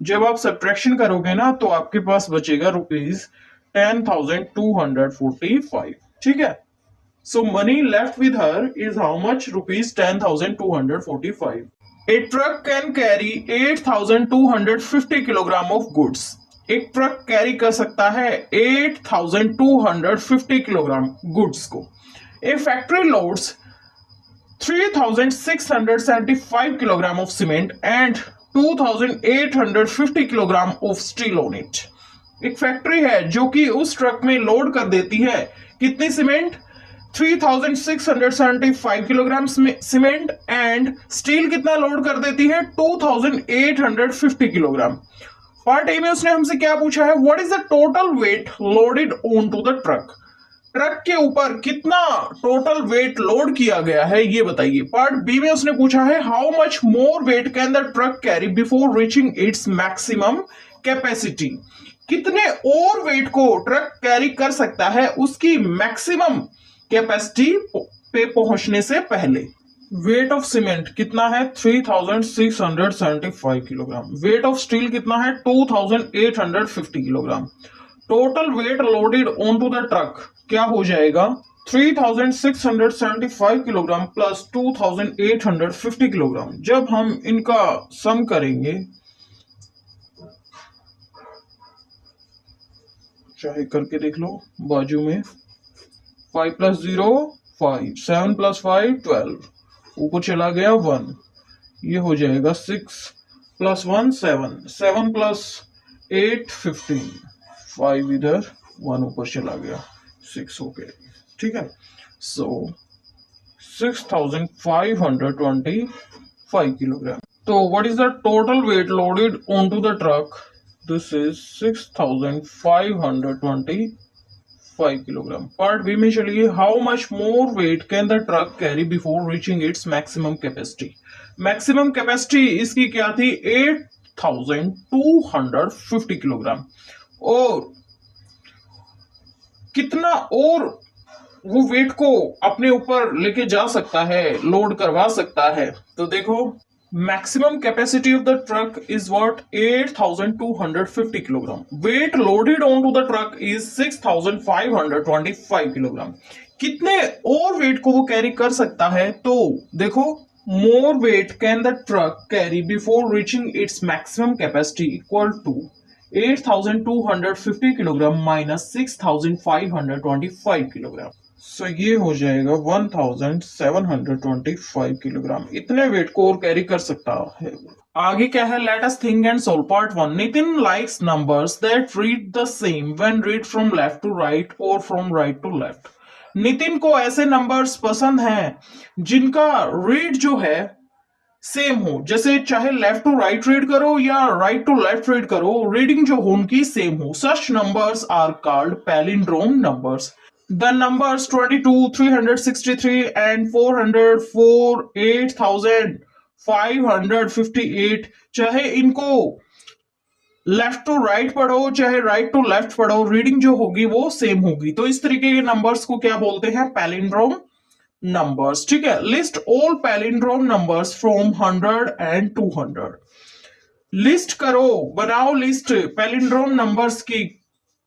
[SPEAKER 1] जब आप सब्ट्रैक्शन करोगे ना तो आपके पास बचेगा रुपीज 10,245। ठीक है, so money left with her is how much, rupees 10,245। A truck can carry 8,250 kilogram of goods. एक ट्रक कैरी कर सकता है 8,250 किलोग्राम गुड्स को। A factory loads 3,675 kilogram of cement and 2,850 kilogram of steel on it। एक factory है जो कि उस ट्रक में लोड कर देती है कितनी cement, 3,675 kilogram cement and steel कितना लोड कर देती है, 2,850 किलोग्राम। पार्ट ए में उसने हमसे क्या पूछा है, what is the total weight loaded onto the truck. Truck के ऊपर कितना टोटल वेट लोड किया गया है ये बताइए। पार्ट बी में उसने पूछा है how much more weight can the truck carry before reaching its maximum capacity. कितने और वेट को ट्रक कैरी कर सकता है उसकी मैक्सिमम कैपेसिटी पे पहुंचने से पहले। वेट ऑफ सीमेंट कितना है, 3,675 किलोग्राम। वेट ऑफ स्टील कितना है, 2,850 kilogram. Total weight loaded onto the truck क्या हो जाएगा, 3,675 किलोग्राम प्लस 2,850 किलोग्राम। जब हम इनका सम करेंगे, चाहे करके देख लो बाजू में, 5 + 0 5, 7 + 5 12, ऊपर चला गया 1, ये हो जाएगा 6 + 1 7, 7 + 8 15, 5 इधर 1 ऊपर चला गया 6 हो गया। ठीक है, सो 6,525 किलोग्राम। तो what is the total weight loaded onto the truck, this is 6,525 kilogram. Part B में चलिए, how much more weight can the truck carry before reaching its maximum capacity. Maximum capacity इसकी क्या थी, 8,250 kilogram. और कितना और वो wait को अपने ऊपर लेके जा सकता है, लोड करवा सकता है। तो देखो, maximum capacity of the truck is what, 8,250 kilogram. Weight loaded onto the truck is 6,525 kilogram. कितने और वेट को वो कैरी कर सकता है, तो देखो, more weight can the truck carry before reaching its maximum capacity equal to 8,250 kilogram minus 6,525 kilogram. So ये हो जाएगा 1,725 किलोग्राम। इतने वेट को और कैरी कर सकता है। आगे क्या है, let us think and solve. Part 1, Nitin likes numbers that read the same when read from left to right और from right to left. Nitin को ऐसे नंबर्स पसंद हैं जिनका रीड जो है सेम हो, जैसे चाहे लेफ्ट टू राइट रीड करो या राइट टू लेफ्ट रीड करो, रीडिंग जो हो उनकी सेम हो। Such numbers are called palindrome numbers. The numbers 22, 363 and 404, 8,558, चाहे इनको लेफ्ट टू राइट पढ़ो चाहे राइट टू लेफ्ट पढ़ो, रीडिंग जो होगी वो सेम होगी। तो इस तरीके के नंबर्स को क्या बोलते हैं, पैलिंड्रोम नंबर्स। ठीक है, list all palindrome numbers from 100 and 200। List करो, बनाओ लिस्ट पैलिंड्रोम नंबर्स की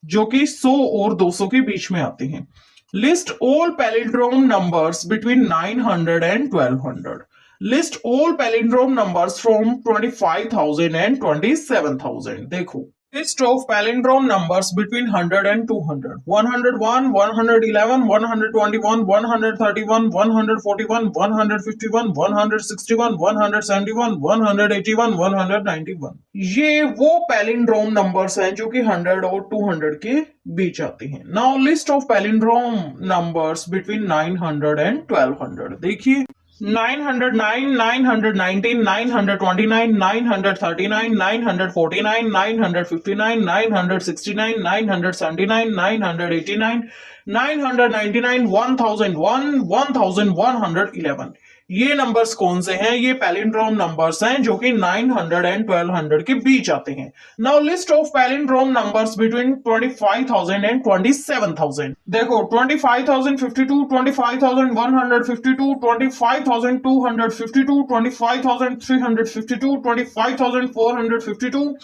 [SPEAKER 1] जो कि 100 और 200 के बीच में आते हैं। List all palindrome numbers between 900 and 1200। List all palindrome numbers from 25,000 and 27,000। देखो, list of palindrome numbers between 100 and 200, 101, 111, 121, 131, 141, 151, 161, 171, 181, 191। ये वो पैलिंड्रोम नंबर्स हैं जो कि 100 और 200 के बीच आते हैं। Now list of palindrome numbers between 900 and 1200। देखिए, 909, 919, 929, 939, 949, 959, 969, 979, 989, 999, 1001, 1111। ये नंबर्स कौन से हैं? ये पैलिंड्रोम नंबर्स हैं जो कि 900 एंड 1200 के बीच आते हैं। Now list of palindrome numbers between 25,000 and 27,000। देखो 25,052, 25,152, 25,252, 25,352, 25,452,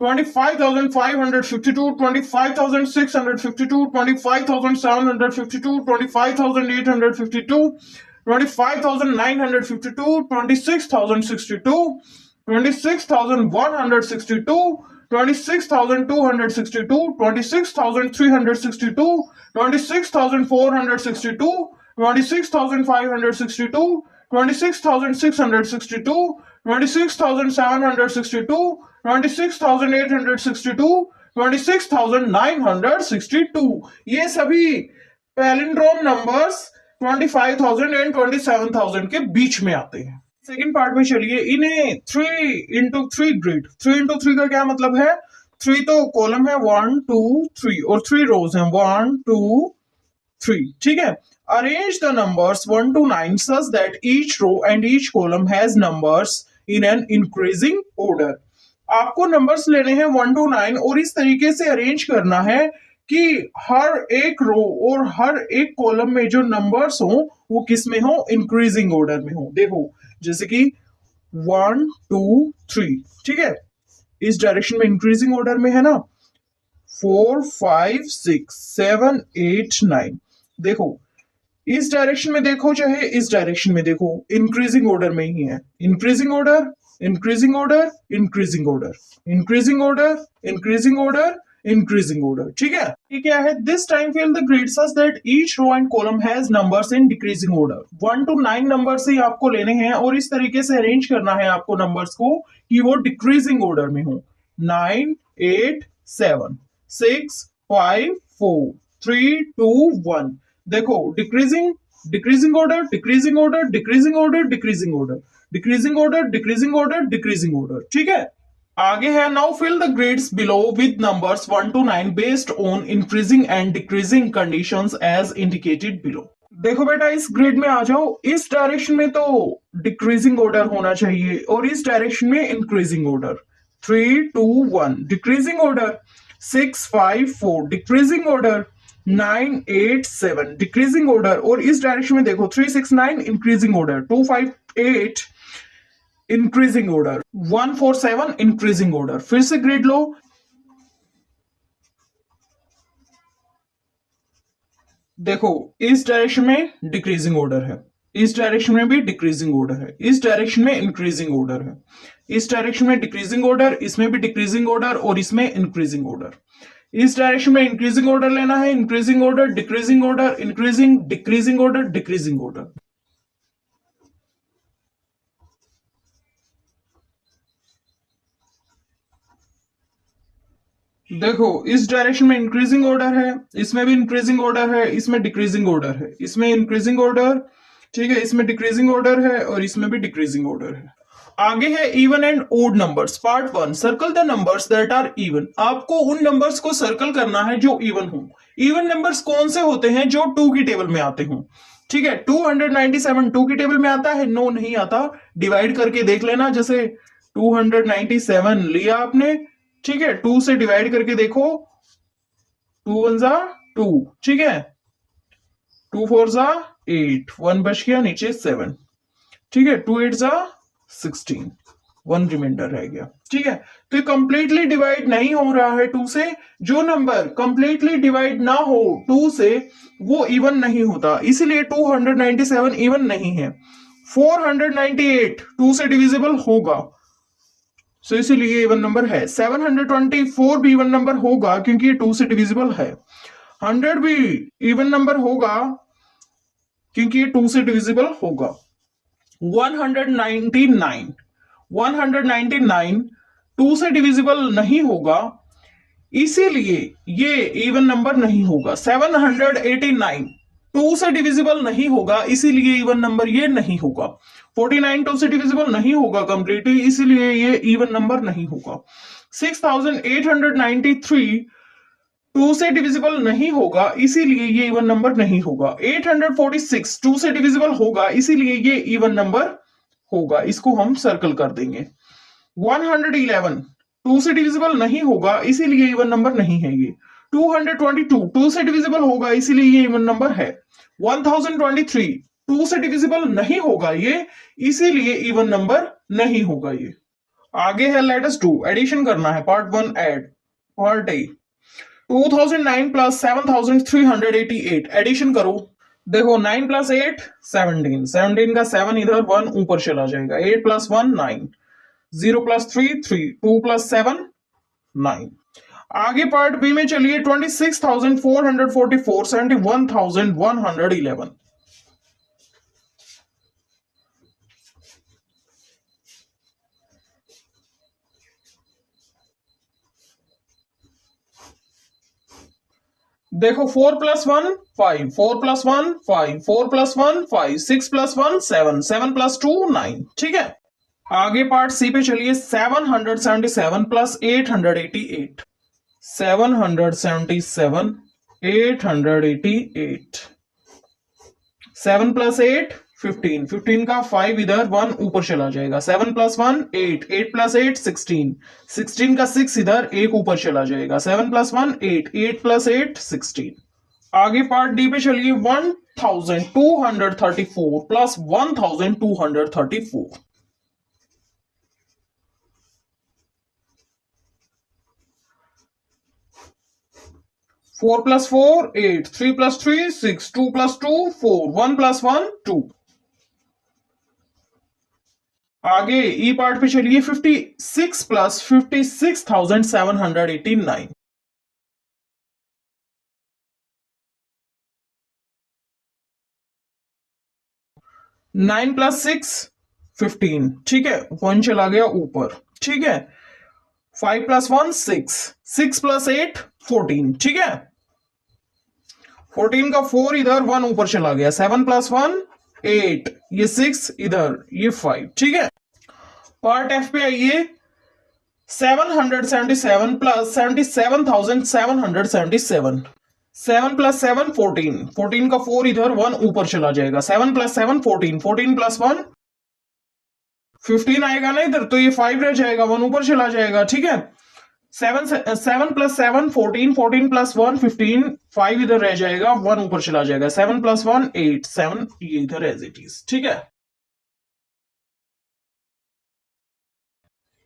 [SPEAKER 1] 25,552, 25,652, 25,752, 25,852, 25,952, 26,062, 26,162, 26,262, 26,362, 26,462, 26,562, 26,662, 26,762, 26,862, 26,962। ये सभी पैलिंड्रोम नंबर्स 25,000 एंड 27,000 के बीच में आते हैं। सेकेंड पार्ट में चलिए, इन्हें 3x3 ग्रिड। 3x3 का क्या मतलब है? 3 तो कॉलम है, 1 2 3, और 3 रोज हैं, 1 2 3। ठीक है। Arrange the numbers 1 to 9 such that each row and each column has numbers in an increasing order। आपको नंबर्स लेने हैं 1 to 9 और इस तरीके से अरेंज करना है कि हर एक रो और हर एक कॉलम में जो नंबर्स हो वो किस में हो? इंक्रीजिंग ऑर्डर में हो। देखो जैसे कि 1 2 3, ठीक है, इस डायरेक्शन में इंक्रीजिंग ऑर्डर में है ना। 4 5 6 7 8 9, देखो इस डायरेक्शन में देखो चाहे इस डायरेक्शन में देखो, इंक्रीजिंग ऑर्डर में ही है। Increasing order, increasing order, increasing order, increasing order, increasing order, increasing order. ठीक है। ये क्या है? This time fill the grid such that each row and column has numbers in decreasing order. 1 to 9 numbers ही आपको लेने हैं और इस तरीके से अरेंज करना है आपको नंबर्स को कि वो डिक्रीजिंग ऑर्डर में हो। 9 8 7 6 5 4 3 2 1। देखो decreasing, decreasing order, decreasing order, decreasing order, decreasing order, decreasing order, decreasing order, decreasing order. ठीक है। आगे है, now fill the grids below with numbers 1 to 9 based on increasing and decreasing conditions as indicated below. देखो बेटा इस grid में आ जाओ। इस डायरेक्शन में तो डिक्रीजिंग ऑर्डर होना चाहिए और इस डायरेक्शन में increasing order. 3 2 1 decreasing order, 6 5 4 decreasing order, 9 8 7 decreasing order, और इस डायरेक्शन में देखो 3 6 9 increasing order, 2 5 8 increasing order, 1 4 7 increasing order. फिर से ग्रिड लो। देखो इस डायरेक्शन में डिक्रीजिंग ऑर्डर है, इस डायरेक्शन में भी डिक्रीजिंग ऑर्डर है, इस डायरेक्शन में इंक्रीजिंग ऑर्डर है, इस डायरेक्शन में डिक्रीजिंग ऑर्डर, इसमें भी डिक्रीजिंग ऑर्डर और इसमें इंक्रीजिंग ऑर्डर। इस डायरेक्शन में इंक्रीजिंग ऑर्डर लेना है, increasing order, decreasing order, increasing, decreasing order, decreasing order. देखो इस डायरेक्शन में इंक्रीजिंग ऑर्डर है, इसमें भी इंक्रीजिंग ऑर्डर है, इसमें डिक्रीजिंग ऑर्डर है, इसमें इंक्रीजिंग ऑर्डर, ठीक है, इसमें डिक्रीजिंग ऑर्डर है और इसमें भी डिक्रीजिंग ऑर्डर है। आगे है even and odd numbers. Part 1, circle the numbers that are even. आपको उन नंबर्स को सर्कल करना है जो इवन हो। इवन नंबर्स कौन से होते हैं? जो 2 की टेबल में आते हो। ठीक है। 297 2 की टेबल में आता है? नो नहीं आता। डिवाइड करके देख लेना, जैसे 297 लिया आपने, ठीक है, 2 से डिवाइड करके देखो, 2 1 जा 2, ठीक है, 2 4 जा 8, 1 बच गया नीचे 7, ठीक है, 2 8 जा 16, 1 रिमाइंडर रह गया। ठीक है। तो ये कंप्लीटली डिवाइड नहीं हो रहा है 2 से। जो नंबर कंप्लीटली डिवाइड ना हो 2 से वो इवन नहीं होता, इसीलिए 297 इवन नहीं है। 498 2 से डिविजिबल होगा, सो इसीलिए इवन नंबर है। 724 भी इवन नंबर होगा क्योंकि ये 2 से डिविजिबल है। 100 भी इवन नंबर होगा क्योंकि ये 2 से डिविजिबल होगा। 199 2 से डिविजिबल नहीं होगा, इसीलिए ये इवन नंबर नहीं होगा। 789 2 से डिविजिबल नहीं होगा, इसीलिए इवन नंबर ये नहीं होगा। 49 2 से डिविजिबल नहीं होगा कंप्लीटली, इसीलिए ये इवन नंबर नहीं होगा। 6893 2 से डिविजिबल नहीं होगा, इसीलिए ये इवन नंबर नहीं होगा। 846 2 से डिविजिबल होगा, इसीलिए ये इवन नंबर होगा, इसको हम सर्कल कर देंगे। 111 2 से डिविजिबल नहीं होगा, इसीलिए इवन नंबर नहीं है ये। 222 2 से डिविजिबल होगा, इसीलिए ये इवन नंबर है। 1023 2 से डिविजिबल नहीं होगा ये, इसीलिए इवन नंबर नहीं होगा ये। आगे है लेट अस डू एडिशन करना है, part 1 add, part A. 2009 plus 7388 addition करो। देखो 9 प्लस 8 17, 17 का 7 इधर 1 ऊपर चला जाएगा। 8 प्लस 1 9, 0 प्लस 3 3, 2 प्लस 7 9। आगे पार्ट बी में चलिए। 26,444 71,111। देखो 4 plus 1 5, 4 plus 1 5, 4 plus 1 5, 6 plus 1 7, 7 plus 2 9। ठीक है, आगे पार्ट सी पे चलिए। 777 प्लस 888, 777 888, 7 प्लस 8 15, 15 का 5 इधर 1 ऊपर चला जाएगा। 7 प्लस 1 8, 8 प्लस 8 16, 16 का 6 इधर 1 ऊपर चला जाएगा। 7 प्लस 1 8, 8 प्लस 8 16। आगे पार्ट डी पे चलिए। 1234 plus 1234, 4 plus 4 8, 3 plus 3 6, 2 plus 2 4, 1 plus 1 2। आगे ई पार्ट पे चलिए। 56 प्लस 56,789, 9 प्लस 6 15। ठीक है, 1 चला गया ऊपर। ठीक है, 5 प्लस 1 6, 6 प्लस 8 14। ठीक है, 14 का 4 इधर 1 ऊपर चला गया। 7 प्लस 1 8, ये 6 इधर ये 5। ठीक है, पार्ट एफ पे आइए। 777 प्लस 77,777, 7 प्लस 7 14, 14 का 4 इधर 1 ऊपर चला जाएगा। 7 प्लस 7 14, 14 प्लस 1 15 आएगा ना इधर, तो ये 5 रह जाएगा, 1 ऊपर चला जाएगा। ठीक है, 7 प्लस 7 14, 14 प्लस 1 15, 5 इधर रह जाएगा, 1 ऊपर चला जाएगा। 7 प्लस 1 8, 7 ये इधर एज इट इज। ठीक है,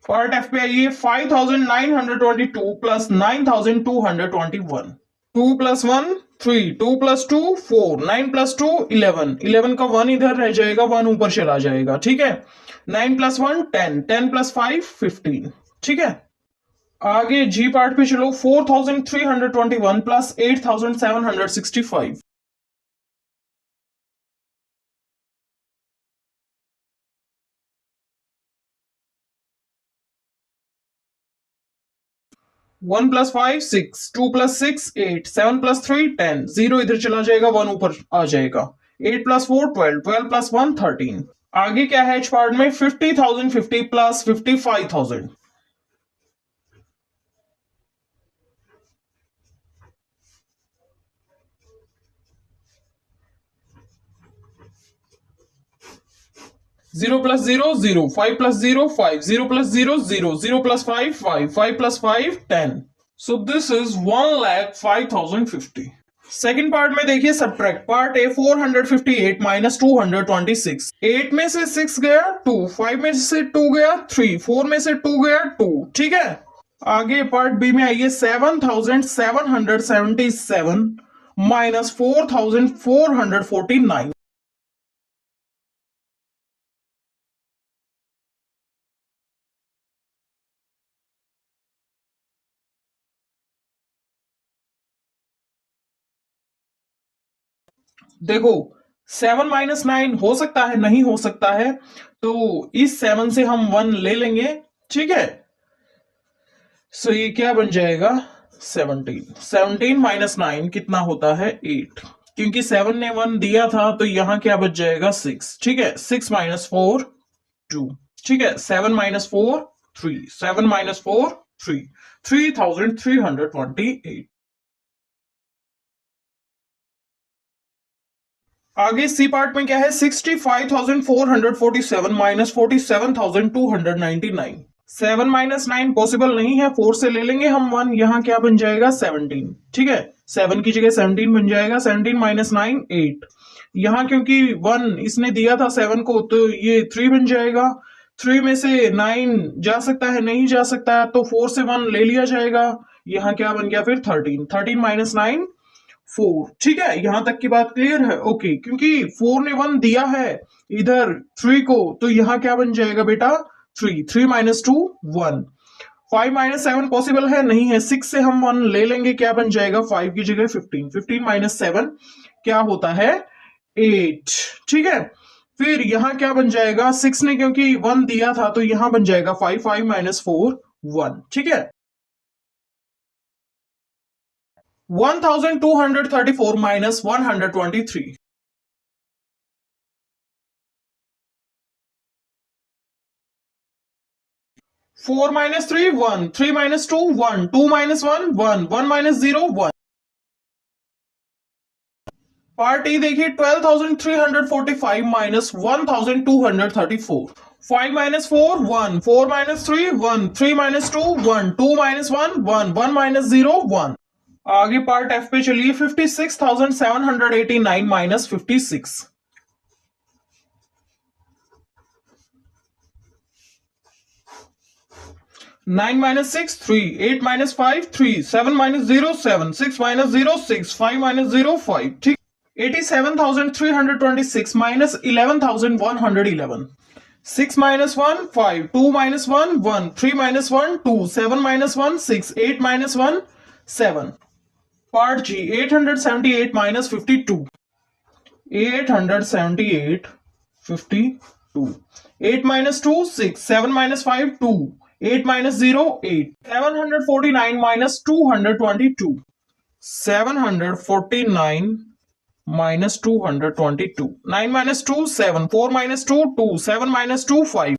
[SPEAKER 1] पार्ट एफ पे आइए। 5,922 प्लस 9,221, 2 प्लस 1 3, 2 प्लस 2 4, 9 प्लस 2 11, 11 का 1 इधर रह जाएगा, 1 ऊपर चला जाएगा। ठीक है, 9 प्लस 1 10, 10 प्लस 5 15। ठीक है, आगे जी पार्ट पे चलो। 4,321 प्लस 8,765, 1 प्लस 5 6, 2 प्लस 6 8, 7 प्लस 3 10, 0 इधर चला जाएगा, 1 ऊपर आ जाएगा। 8 प्लस 4 12, 12 प्लस 1 13। आगे क्या है एच पार्ट में। 50,050 plus 55,000, 0 plus 0 0, 5 plus 0 5, 0 plus 0 0, 0 plus 5 5, 5 plus 5 10। So this is 1,05,050। Second part में देखिए सब्ट्रैक्ट। Part A. 458 माइनस 226, 8 में से 6 गया 2, 5 में से 2 गया 3, 4 में से 2 गया 2। ठीक है, आगे पार्ट बी में आइए। 7,777 माइनस 4,449, देखो 7 माइनस 9 हो सकता है, नहीं हो सकता है, तो इस 7 से हम 1 ले लेंगे। ठीक है, सो ये क्या बन जाएगा 17, 17 माइनस 9 कितना होता है 8, क्योंकि 7 ने 1 दिया था, तो यहां क्या बच जाएगा 6। ठीक है, 6 माइनस 4 2। ठीक है, 7 माइनस 4 3, 7 माइनस 4 3, 3,328। आगे सी पार्ट में क्या है, 65,447 माइनस 47,299। 7 - 9 पॉसिबल नहीं है, 4 से ले लेंगे हम 1, यहाँ क्या बन जाएगा 17। ठीक है, 7 की जगह 17 बन जाएगा। 17 - 9 8। यहाँ क्योंकि 1 इसने दिया था 7 को, तो ये 3 बन जाएगा। 3 में से 9 जा सकता है, नहीं जा सकता है, तो 4 से 1 ले लिया जाएगा। यहाँ क्या बन गया फिर 13। 13 - 9 4। ठीक है, यहां तक की बात क्लियर है? ओके, क्योंकि 4 ने 1 दिया है इधर 3 को, तो यहां क्या बन जाएगा बेटा 3। 3 - 2 1। 5 - 7 पॉसिबल है, नहीं है। 6 से हम 1 ले लेंगे, क्या बन जाएगा 5 की जगह 15। 15 - 7 क्या होता है 8। ठीक है, फिर यहां क्या बन जाएगा, 6 ने क्योंकि 1 दिया था, तो यहां बन जाएगा 5। 5 - 4 1। ठीक है, 1234 माइनस 123। 4 - 3 1। 3 - 2 1। 2 - 1 1। 1 - 0 1। पार्ट ई देखिए, 12,345 माइनस 1,234। 5 - 4 1। 4 - 3 1। 3 - 2 1। 2 - 1 1। 1 - 0 1। आगे पार्ट एफ पे चलिए, 56,789 माइनस 56। 9 - 6 3। 8 - 5 3। 7 - 0 7। 6 - 0 6। 5 - 0 5। ठीक, 87,326 minus 11,111. 6 - 1 5. 2 - 1 1. 3 - 1 2. 7 - 1 6. 8 - 1 7. Part G, 878 minus 52. 878 52. 8 - 2 6. 7 - 5 2. 8 - 0 8. 749 minus 222. 749 minus 222. 9 - 2 7. 4 - 2 2. 7 - 2 5.